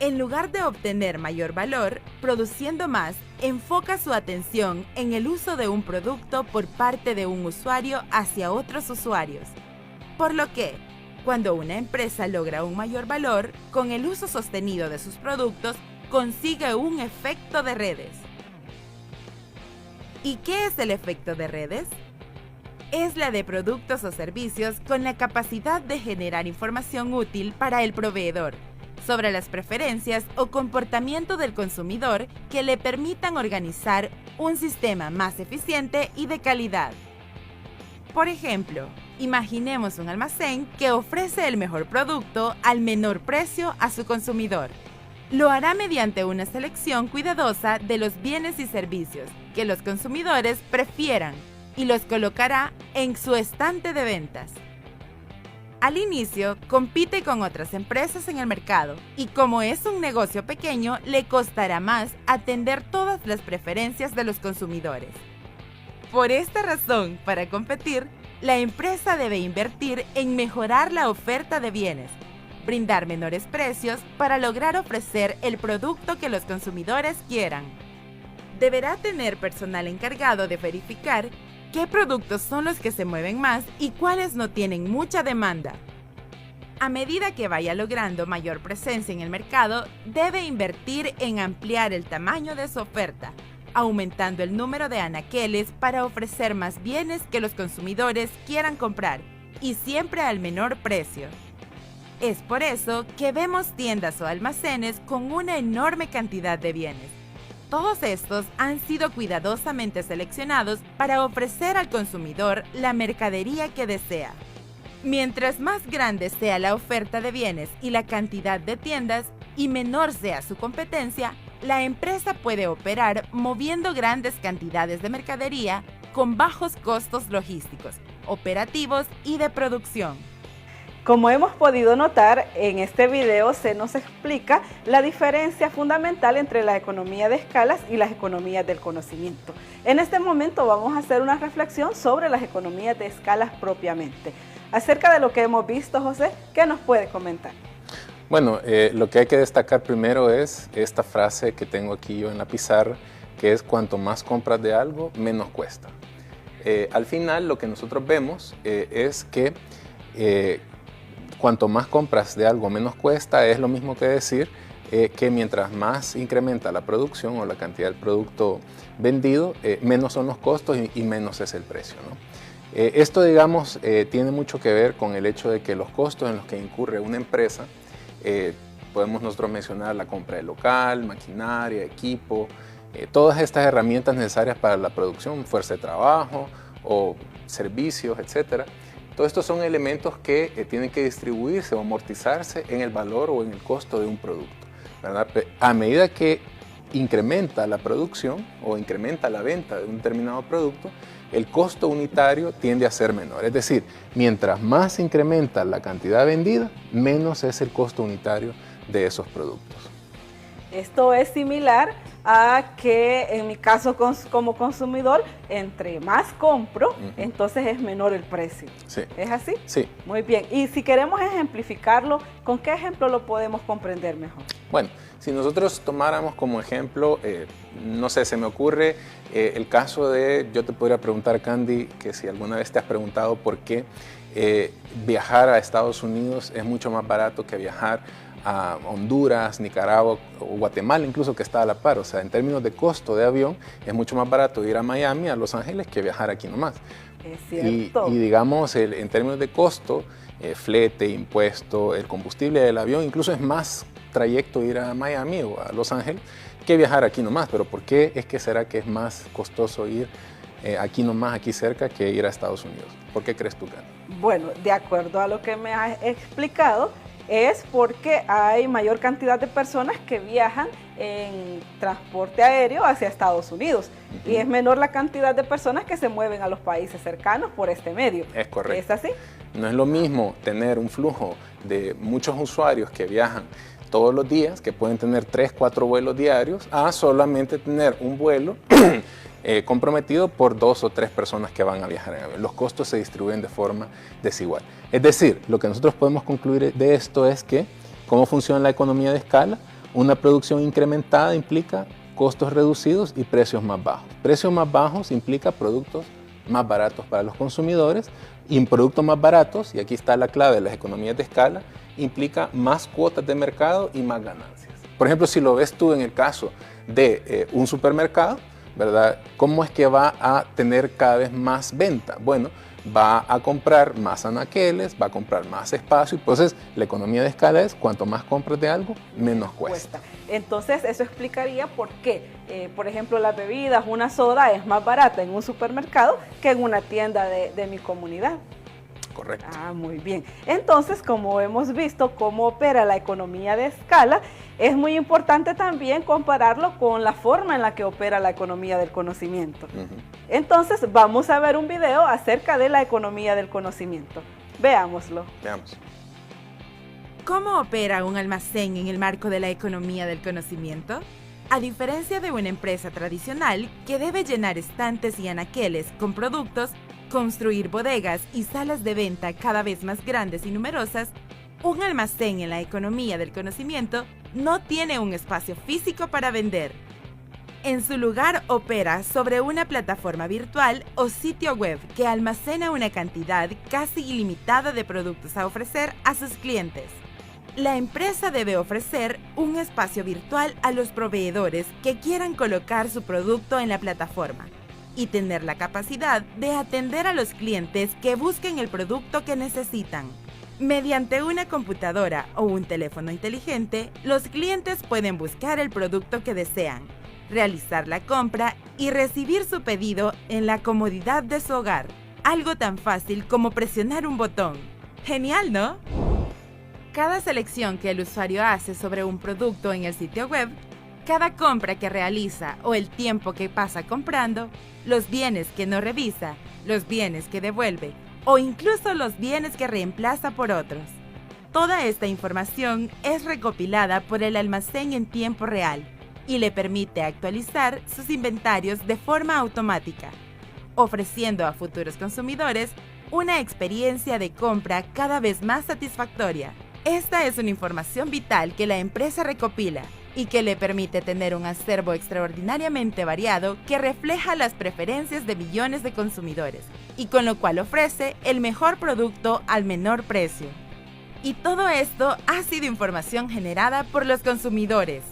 En lugar de obtener mayor valor, produciendo más, enfoca su atención en el uso de un producto por parte de un usuario hacia otros usuarios. Por lo que, cuando una empresa logra un mayor valor, con el uso sostenido de sus productos, consigue un efecto de redes. ¿Y qué es el efecto de redes? Es la de productos o servicios con la capacidad de generar información útil para el proveedor sobre las preferencias o comportamiento del consumidor que le permitan organizar un sistema más eficiente y de calidad. Por ejemplo, imaginemos un almacén que ofrece el mejor producto al menor precio a su consumidor. Lo hará mediante una selección cuidadosa de los bienes y servicios que los consumidores prefieran y los colocará en su estante de ventas. Al inicio, compite con otras empresas en el mercado y como es un negocio pequeño, le costará más atender todas las preferencias de los consumidores. Por esta razón, para competir, la empresa debe invertir en mejorar la oferta de bienes, brindar menores precios para lograr ofrecer el producto que los consumidores quieran. Deberá tener personal encargado de verificar qué productos son los que se mueven más y cuáles no tienen mucha demanda. A medida que vaya logrando mayor presencia en el mercado, debe invertir en ampliar el tamaño de su oferta, aumentando el número de anaqueles para ofrecer más bienes que los consumidores quieran comprar y siempre al menor precio. Es por eso que vemos tiendas o almacenes con una enorme cantidad de bienes. Todos estos han sido cuidadosamente seleccionados para ofrecer al consumidor la mercadería que desea. Mientras más grande sea la oferta de bienes y la cantidad de tiendas, y menor sea su competencia, la empresa puede operar moviendo grandes cantidades de mercadería con bajos costos logísticos, operativos y de producción. Como hemos podido notar, en este video se nos explica la diferencia fundamental entre la economía de escalas y las economías del conocimiento. En este momento vamos a hacer una reflexión sobre las economías de escalas propiamente. Acerca de lo que hemos visto, José, ¿qué nos puede comentar? Bueno, lo que hay que destacar primero es esta frase que tengo aquí yo en la pizarra, que es cuanto más compras de algo, menos cuesta. Al final lo que nosotros vemos es que cuanto más compras de algo, menos cuesta, es lo mismo que decir que mientras más incrementa la producción o la cantidad del producto vendido, menos son los costos y menos es el precio, ¿no? Esto, digamos, tiene mucho que ver con el hecho de que los costos en los que incurre una empresa, podemos nosotros mencionar la compra de local, maquinaria, equipo, todas estas herramientas necesarias para la producción, fuerza de trabajo o servicios, etcétera. Todos estos son elementos que tienen que distribuirse o amortizarse en el valor o en el costo de un producto, ¿verdad? A medida que incrementa la producción o incrementa la venta de un determinado producto, el costo unitario tiende a ser menor. Es decir, mientras más incrementa la cantidad vendida, menos es el costo unitario de esos productos. Esto es similar a que en mi caso como consumidor, entre más compro, entonces es menor el precio. Sí. ¿Es así? Sí. Muy bien. Y si queremos ejemplificarlo, ¿con qué ejemplo lo podemos comprender mejor? Bueno, si nosotros tomáramos como ejemplo, no sé, se me ocurre el caso de, yo te podría preguntar, Candy, que si alguna vez te has preguntado por qué viajar a Estados Unidos es mucho más barato que viajar a Honduras, Nicaragua o Guatemala, incluso, que está a la par. O sea, en términos de costo de avión, es mucho más barato ir a Miami, a Los Ángeles, que viajar aquí nomás. Es cierto. Y digamos, en términos de costo, flete, impuesto, el combustible del avión, incluso es más trayecto ir a Miami o a Los Ángeles que viajar aquí nomás. Pero ¿por qué es que será que es más costoso ir aquí nomás, aquí cerca, que ir a Estados Unidos? ¿Por qué crees tú, Candy? Bueno, de acuerdo a lo que me has explicado, es porque hay mayor cantidad de personas que viajan en transporte aéreo hacia Estados Unidos y es menor la cantidad de personas que se mueven a los países cercanos por este medio. Es correcto. ¿Es así? No es lo mismo tener un flujo de muchos usuarios que viajan todos los días, que pueden tener 3, 4 vuelos diarios, a solamente tener un vuelo comprometido por 2 o 3 personas que van a viajar en avión. Los costos se distribuyen de forma desigual. Es decir, lo que nosotros podemos concluir de esto es que, ¿cómo funciona la economía de escala? Una producción incrementada implica costos reducidos y precios más bajos. Precios más bajos implica productos más baratos para los consumidores, y productos más baratos, y aquí está la clave de las economías de escala, implica más cuotas de mercado y más ganancias. Por ejemplo, si lo ves tú en el caso de un supermercado, ¿verdad? ¿Cómo es que va a tener cada vez más venta? Bueno, va a comprar más anaqueles, va a comprar más espacio, entonces la economía de escala es cuanto más compras de algo, menos cuesta. Entonces eso explicaría por qué, por ejemplo, las bebidas, una soda es más barata en un supermercado que en una tienda de mi comunidad. Correcto. Ah, muy bien. Entonces, como hemos visto cómo opera la economía de escala, es muy importante también compararlo con la forma en la que opera la economía del conocimiento. Entonces, vamos a ver un video acerca de la economía del conocimiento. Veámoslo. Veamos. ¿Cómo opera un almacén en el marco de la economía del conocimiento? A diferencia de una empresa tradicional que debe llenar estantes y anaqueles con productos, construir bodegas y salas de venta cada vez más grandes y numerosas, un almacén en la economía del conocimiento no tiene un espacio físico para vender. En su lugar opera sobre una plataforma virtual o sitio web que almacena una cantidad casi ilimitada de productos a ofrecer a sus clientes. La empresa debe ofrecer un espacio virtual a los proveedores que quieran colocar su producto en la plataforma y tener la capacidad de atender a los clientes que busquen el producto que necesitan. Mediante una computadora o un teléfono inteligente, los clientes pueden buscar el producto que desean, realizar la compra y recibir su pedido en la comodidad de su hogar. Algo tan fácil como presionar un botón. ¡Genial!, ¿no? Cada selección que el usuario hace sobre un producto en el sitio web, cada compra que realiza o el tiempo que pasa comprando, los bienes que no revisa, los bienes que devuelve o incluso los bienes que reemplaza por otros. Toda esta información es recopilada por el almacén en tiempo real y le permite actualizar sus inventarios de forma automática, ofreciendo a futuros consumidores una experiencia de compra cada vez más satisfactoria. Esta es una información vital que la empresa recopila y que le permite tener un acervo extraordinariamente variado que refleja las preferencias de millones de consumidores y con lo cual ofrece el mejor producto al menor precio. Y todo esto ha sido información generada por los consumidores.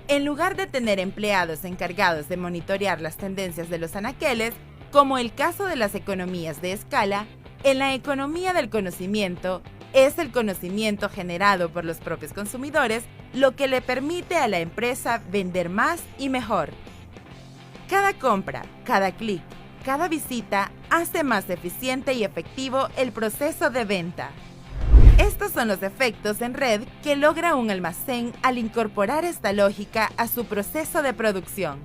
En lugar de tener empleados encargados de monitorear las tendencias de los anaqueles, como el caso de las economías de escala, en la economía del conocimiento, es el conocimiento generado por los propios consumidores lo que le permite a la empresa vender más y mejor. Cada compra, cada clic, cada visita hace más eficiente y efectivo el proceso de venta. Estos son los efectos en red que logra un almacén al incorporar esta lógica a su proceso de producción.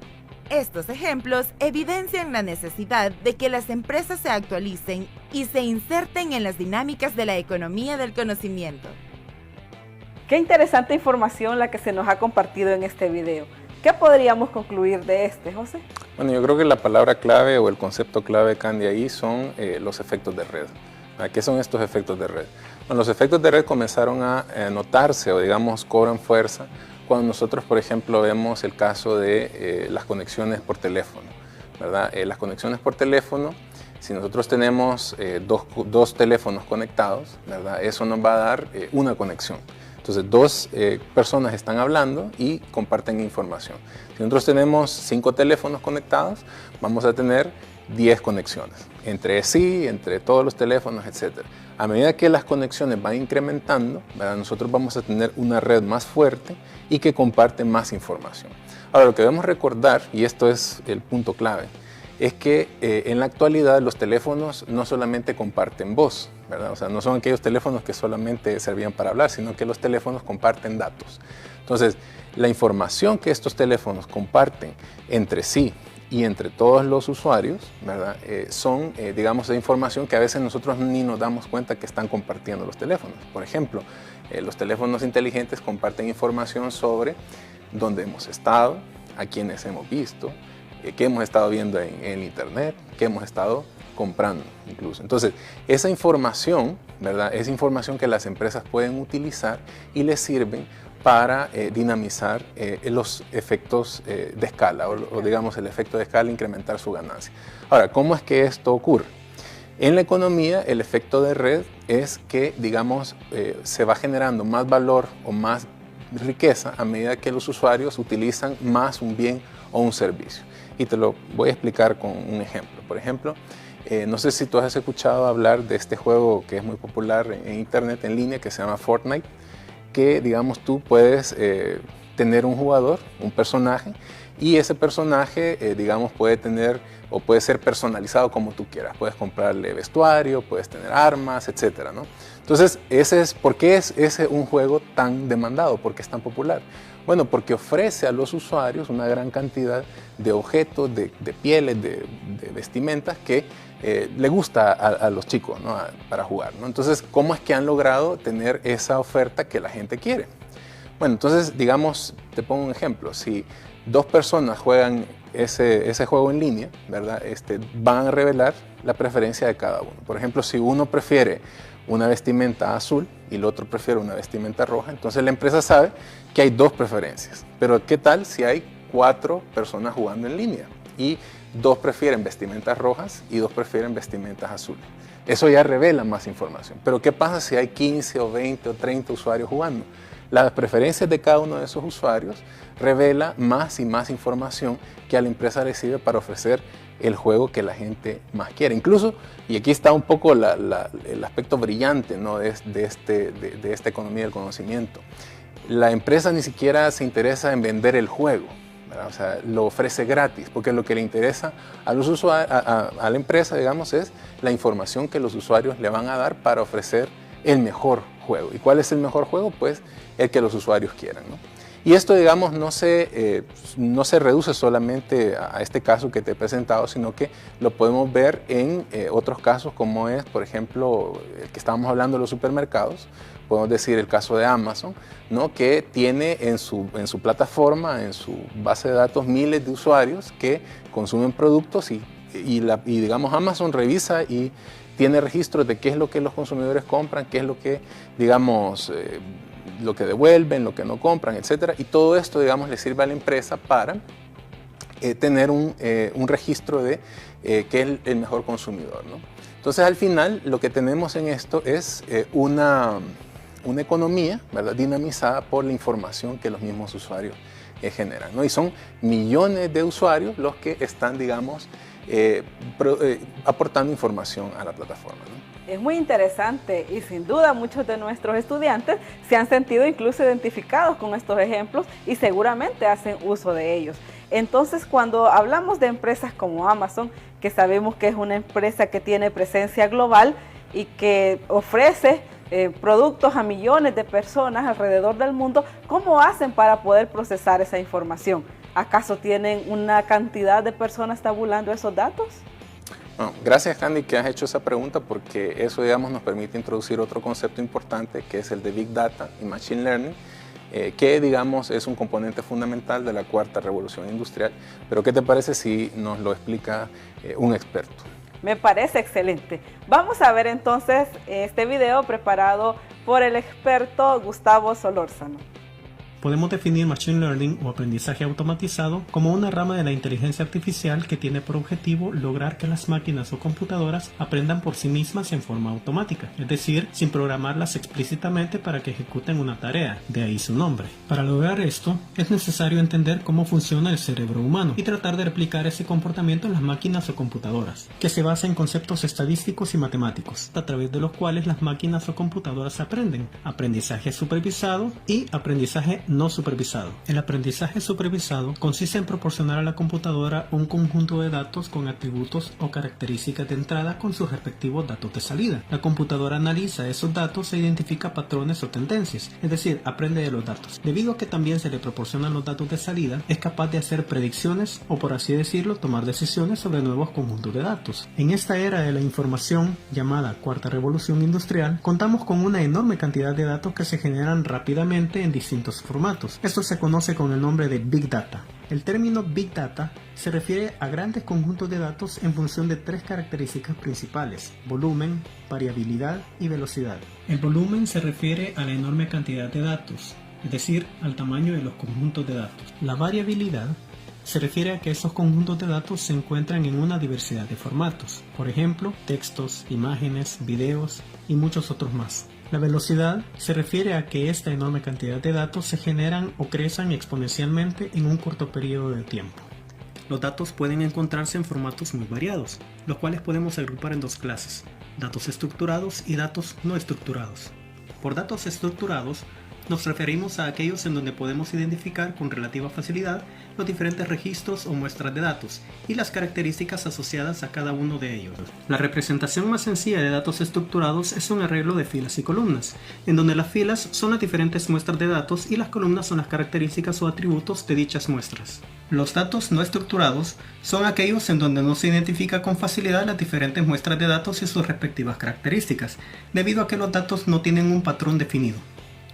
Estos ejemplos evidencian la necesidad de que las empresas se actualicen y se inserten en las dinámicas de la economía del conocimiento. Qué interesante información la que se nos ha compartido en este video. ¿Qué podríamos concluir de este, José? Bueno, yo creo que la palabra clave o el concepto clave, Candy, ahí son los efectos de red. ¿Qué son estos efectos de red? Bueno, los efectos de red comenzaron a notarse o digamos cobran fuerza cuando nosotros, por ejemplo, vemos el caso de las conexiones por teléfono, ¿verdad? Las conexiones por teléfono, si nosotros tenemos dos teléfonos conectados, ¿verdad? Eso nos va a dar una conexión. Entonces, dos personas están hablando y comparten información. Si nosotros tenemos 5 teléfonos conectados, vamos a tener 10 conexiones, entre sí, entre todos los teléfonos, etc. A medida que las conexiones van incrementando, ¿verdad? Nosotros vamos a tener una red más fuerte y que comparte más información. Ahora, lo que debemos recordar, y esto es el punto clave, es que en la actualidad los teléfonos no solamente comparten voz, ¿verdad? O sea, no son aquellos teléfonos que solamente servían para hablar, sino que los teléfonos comparten datos. Entonces, la información que estos teléfonos comparten entre sí y entre todos los usuarios, ¿verdad? Son, digamos, información que a veces nosotros ni nos damos cuenta que están compartiendo los teléfonos. Por ejemplo, los teléfonos inteligentes comparten información sobre dónde hemos estado, a quiénes hemos visto, qué hemos estado viendo en internet, qué hemos estado comprando incluso. Entonces, esa información, ¿verdad? Es información que las empresas pueden utilizar y les sirven para dinamizar los efectos de escala o digamos el efecto de escala, incrementar su ganancia. Ahora, ¿cómo es que esto ocurre? En la economía, el efecto de red es que, digamos, se va generando más valor o más riqueza a medida que los usuarios utilizan más un bien o un servicio. Y te lo voy a explicar con un ejemplo. Por ejemplo, no sé si tú has escuchado hablar de este juego que es muy popular en internet, en línea, que se llama Fortnite, que, digamos, tú puedes tener un jugador, un personaje, y ese personaje, digamos, puede tener o puede ser personalizado como tú quieras. Puedes comprarle vestuario, puedes tener armas, etcétera, ¿no? Entonces, ¿por qué es ese un juego tan demandado? ¿Por qué es tan popular? Bueno, porque ofrece a los usuarios una gran cantidad de objetos, de pieles, de vestimentas que le gusta a los chicos, ¿no? Para jugar, ¿no? Entonces, ¿cómo es que han logrado tener esa oferta que la gente quiere? Bueno, entonces, digamos, te pongo un ejemplo. Si 2 personas juegan ese juego en línea, ¿verdad? Van a revelar la preferencia de cada uno. Por ejemplo, si uno prefiere una vestimenta azul y el otro prefiere una vestimenta roja, entonces la empresa sabe que hay 2 preferencias. Pero ¿qué tal si hay 4 personas jugando en línea y 2 prefieren vestimentas rojas y 2 prefieren vestimentas azules? Eso ya revela más información. Pero ¿qué pasa si hay 15 o 20 o 30 usuarios jugando? Las preferencias de cada uno de esos usuarios revela más y más información que a la empresa le sirve para ofrecer el juego que la gente más quiere. Incluso, y aquí está un poco el aspecto brillante, ¿no? de esta economía del conocimiento, la empresa ni siquiera se interesa en vender el juego, ¿verdad? O sea, lo ofrece gratis, porque lo que le interesa a los usuarios, a la empresa, digamos, es la información que los usuarios le van a dar para ofrecer el mejor juego. ¿Y cuál es el mejor juego? Pues el que los usuarios quieran, ¿no? Y esto, digamos, no se reduce solamente a este caso que te he presentado, sino que lo podemos ver en otros casos, como es, por ejemplo, el que estábamos hablando de los supermercados. Podemos decir el caso de Amazon, ¿no? Que tiene en su plataforma, en su base de datos, miles de usuarios que consumen productos y digamos, Amazon revisa y tiene registros de qué es lo que los consumidores compran, qué es lo que, digamos, lo que devuelven, lo que no compran, etcétera. Y todo esto, digamos, le sirve a la empresa para tener un registro de qué es el mejor consumidor, ¿no? Entonces, al final, lo que tenemos en esto es una economía, ¿verdad?, dinamizada por la información que los mismos usuarios generan, ¿no? Y son millones de usuarios los que están, digamos, aportando información a la plataforma, ¿no? Es muy interesante y sin duda muchos de nuestros estudiantes se han sentido incluso identificados con estos ejemplos y seguramente hacen uso de ellos. Entonces, cuando hablamos de empresas como Amazon, que sabemos que es una empresa que tiene presencia global y que ofrece productos a millones de personas alrededor del mundo, ¿cómo hacen para poder procesar esa información? ¿Acaso tienen una cantidad de personas tabulando esos datos? Bueno, gracias, Candy, que has hecho esa pregunta, porque eso, digamos, nos permite introducir otro concepto importante, que es el de Big Data y Machine Learning, que, digamos, es un componente fundamental de la cuarta revolución industrial. Pero, ¿qué te parece si nos lo explica un experto? Me parece excelente. Vamos a ver entonces este video preparado por el experto Gustavo Solórzano. Podemos definir Machine Learning o aprendizaje automatizado como una rama de la inteligencia artificial que tiene por objetivo lograr que las máquinas o computadoras aprendan por sí mismas en forma automática, es decir, sin programarlas explícitamente para que ejecuten una tarea, de ahí su nombre. Para lograr esto, es necesario entender cómo funciona el cerebro humano y tratar de replicar ese comportamiento en las máquinas o computadoras, que se basa en conceptos estadísticos y matemáticos, a través de los cuales las máquinas o computadoras aprenden: aprendizaje supervisado y aprendizaje no supervisado. El aprendizaje supervisado consiste en proporcionar a la computadora un conjunto de datos con atributos o características de entrada con sus respectivos datos de salida. La computadora analiza esos datos e identifica patrones o tendencias, es decir, aprende de los datos. Debido a que también se le proporcionan los datos de salida, es capaz de hacer predicciones o, por así decirlo, tomar decisiones sobre nuevos conjuntos de datos. En esta era de la información, llamada cuarta revolución industrial, contamos con una enorme cantidad de datos que se generan rápidamente en distintos formatos. Esto se conoce con el nombre de Big Data. El término Big Data se refiere a grandes conjuntos de datos en función de tres características principales: volumen, variabilidad y velocidad. El volumen se refiere a la enorme cantidad de datos, es decir, al tamaño de los conjuntos de datos. La variabilidad se refiere a que estos conjuntos de datos se encuentran en una diversidad de formatos, por ejemplo, textos, imágenes, videos y muchos otros más. La velocidad se refiere a que esta enorme cantidad de datos se generan o crecen exponencialmente en un corto periodo de tiempo. Los datos pueden encontrarse en formatos muy variados, los cuales podemos agrupar en dos clases: datos estructurados y datos no estructurados. Por datos estructurados nos referimos a aquellos en donde podemos identificar con relativa facilidad los diferentes registros o muestras de datos y las características asociadas a cada uno de ellos. La representación más sencilla de datos estructurados es un arreglo de filas y columnas, en donde las filas son las diferentes muestras de datos y las columnas son las características o atributos de dichas muestras. Los datos no estructurados son aquellos en donde no se identifica con facilidad las diferentes muestras de datos y sus respectivas características, debido a que los datos no tienen un patrón definido.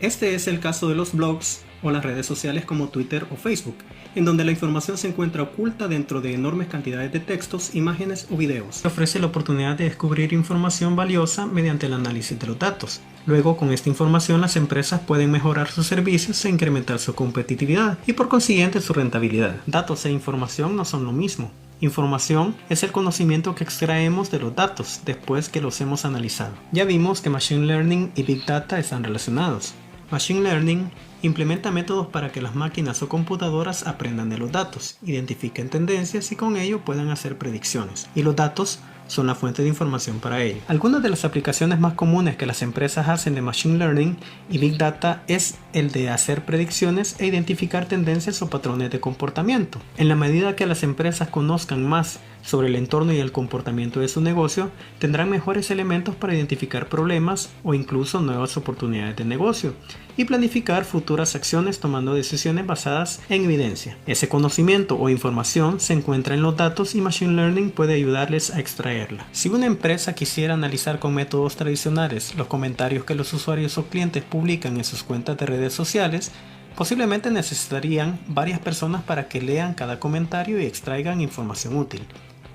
Este es el caso de los blogs o las redes sociales como Twitter o Facebook, en donde la información se encuentra oculta dentro de enormes cantidades de textos, imágenes o videos. Se ofrece la oportunidad de descubrir información valiosa mediante el análisis de los datos. Luego, con esta información, las empresas pueden mejorar sus servicios e incrementar su competitividad y, por consiguiente, su rentabilidad. Datos e información no son lo mismo. Información es el conocimiento que extraemos de los datos después que los hemos analizado. Ya vimos que Machine Learning y Big Data están relacionados. Machine Learning implementa métodos para que las máquinas o computadoras aprendan de los datos, identifiquen tendencias y con ello puedan hacer predicciones. Y los datos son la fuente de información para ello. Algunas de las aplicaciones más comunes que las empresas hacen de Machine Learning y Big Data es el de hacer predicciones e identificar tendencias o patrones de comportamiento. En la medida que las empresas conozcan más sobre el entorno y el comportamiento de su negocio, tendrán mejores elementos para identificar problemas o incluso nuevas oportunidades de negocio y planificar futuras acciones tomando decisiones basadas en evidencia. Ese conocimiento o información se encuentra en los datos y Machine Learning puede ayudarles a extraerla. Si una empresa quisiera analizar con métodos tradicionales los comentarios que los usuarios o clientes publican en sus cuentas de redes sociales, posiblemente necesitarían varias personas para que lean cada comentario y extraigan información útil.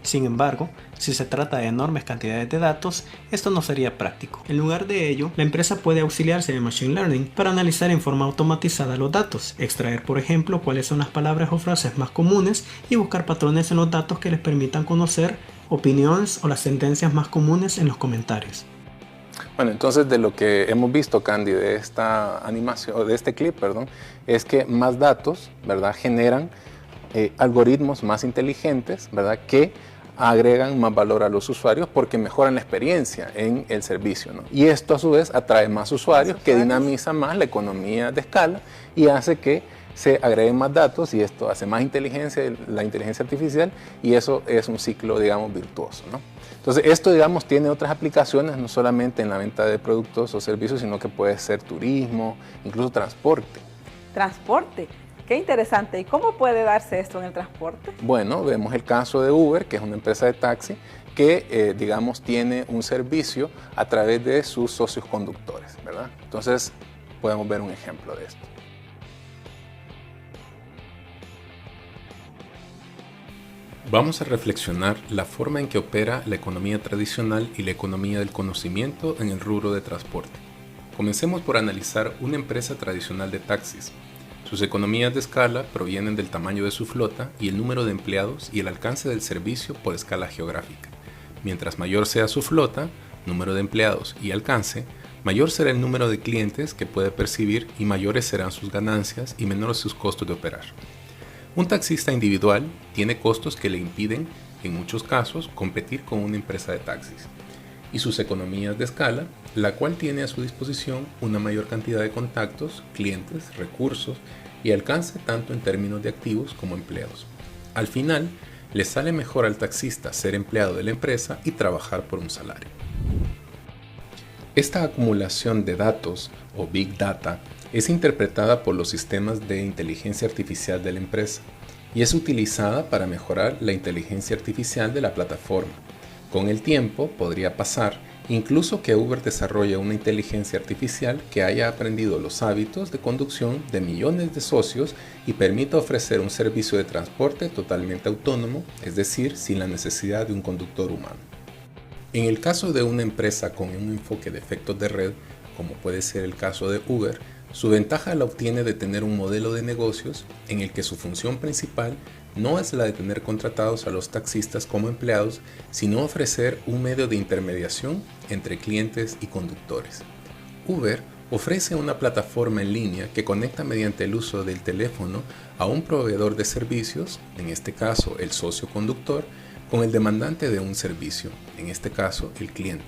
Sin embargo, si se trata de enormes cantidades de datos, esto no sería práctico. En lugar de ello, la empresa puede auxiliarse de Machine Learning para analizar en forma automatizada los datos, extraer por ejemplo cuáles son las palabras o frases más comunes y buscar patrones en los datos que les permitan conocer opiniones o las tendencias más comunes en los comentarios. Bueno, entonces de lo que hemos visto, Candy, de esta animación, o de este clip, es que más datos, ¿verdad?, generan algoritmos más inteligentes, ¿verdad?, que agregan más valor a los usuarios porque mejoran la experiencia en el servicio, ¿no? Y esto a su vez atrae más usuarios, que dinamiza más la economía de escala y hace que se agreguen más datos y esto hace más inteligencia, la inteligencia artificial, y eso es un ciclo, digamos, virtuoso, ¿no? Entonces esto, digamos, tiene otras aplicaciones, no solamente en la venta de productos o servicios, sino que puede ser turismo, incluso transporte. Transporte. Qué interesante. ¿Y cómo puede darse esto en el transporte? Bueno, vemos el caso de Uber, que es una empresa de taxi, que, digamos, tiene un servicio a través de sus socios conductores, ¿verdad? Entonces, podemos ver un ejemplo de esto. Vamos a reflexionar la forma en que opera la economía tradicional y la economía del conocimiento en el rubro de transporte. Comencemos por analizar una empresa tradicional de taxis. Sus economías de escala provienen del tamaño de su flota y el número de empleados y el alcance del servicio por escala geográfica. Mientras mayor sea su flota, número de empleados y alcance, mayor será el número de clientes que puede percibir y mayores serán sus ganancias y menores sus costos de operar. Un taxista individual tiene costos que le impiden, en muchos casos, competir con una empresa de taxis, y sus economías de escala, la cual tiene a su disposición una mayor cantidad de contactos, clientes, recursos y alcance tanto en términos de activos como empleados. Al final, le sale mejor al taxista ser empleado de la empresa y trabajar por un salario. Esta acumulación de datos o Big Data es interpretada por los sistemas de inteligencia artificial de la empresa y es utilizada para mejorar la inteligencia artificial de la plataforma. Con el tiempo podría pasar incluso que Uber desarrolle una inteligencia artificial que haya aprendido los hábitos de conducción de millones de socios y permita ofrecer un servicio de transporte totalmente autónomo, es decir, sin la necesidad de un conductor humano. En el caso de una empresa con un enfoque de efectos de red, como puede ser el caso de Uber, su ventaja la obtiene de tener un modelo de negocios en el que su función principal no es la de tener contratados a los taxistas como empleados, sino ofrecer un medio de intermediación entre clientes y conductores. Uber ofrece una plataforma en línea que conecta mediante el uso del teléfono a un proveedor de servicios, en este caso el socio conductor, con el demandante de un servicio, en este caso el cliente.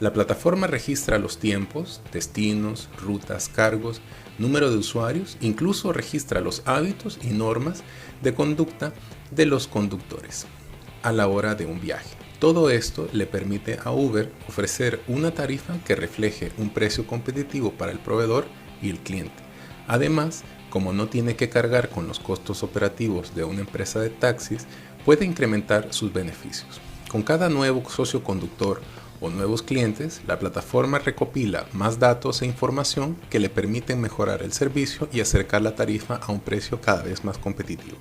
La plataforma registra los tiempos, destinos, rutas, cargos, número de usuarios, incluso registra los hábitos y normas de conducta de los conductores a la hora de un viaje. Todo esto le permite a Uber ofrecer una tarifa que refleje un precio competitivo para el proveedor y el cliente. Además, como no tiene que cargar con los costos operativos de una empresa de taxis, puede incrementar sus beneficios. Con cada nuevo socio conductor o nuevos clientes, la plataforma recopila más datos e información que le permiten mejorar el servicio y acercar la tarifa a un precio cada vez más competitivo.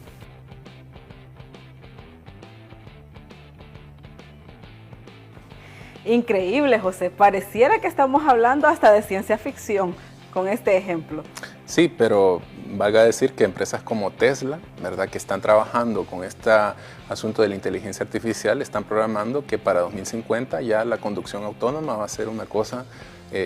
Increíble, José. Pareciera que estamos hablando hasta de ciencia ficción con este ejemplo. Sí, pero valga decir que empresas como Tesla, ¿verdad?, que están trabajando con este asunto de la inteligencia artificial, están programando que para 2050 ya la conducción autónoma va a ser una cosa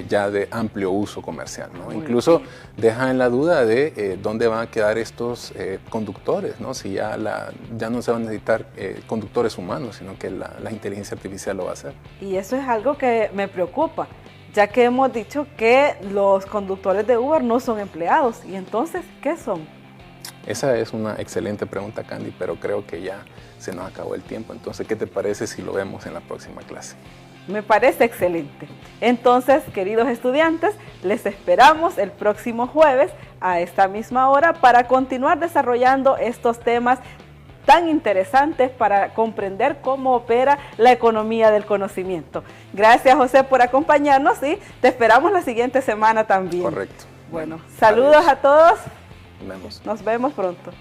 ya de amplio uso comercial, ¿no? Incluso deja en la duda de dónde van a quedar estos conductores, ¿no? Si ya no se van a necesitar conductores humanos, sino que la inteligencia artificial lo va a hacer. Y eso es algo que me preocupa, ya que hemos dicho que los conductores de Uber no son empleados. ¿Y entonces qué son? Esa es una excelente pregunta, Candy, pero creo que ya se nos acabó el tiempo. Entonces, ¿qué te parece si lo vemos en la próxima clase? Me parece excelente. Entonces, queridos estudiantes, les esperamos el próximo jueves a esta misma hora para continuar desarrollando estos temas tan interesantes para comprender cómo opera la economía del conocimiento. Gracias, José, por acompañarnos y te esperamos la siguiente semana también. Correcto. Bueno, saludos a todos. Nos vemos. Nos vemos pronto.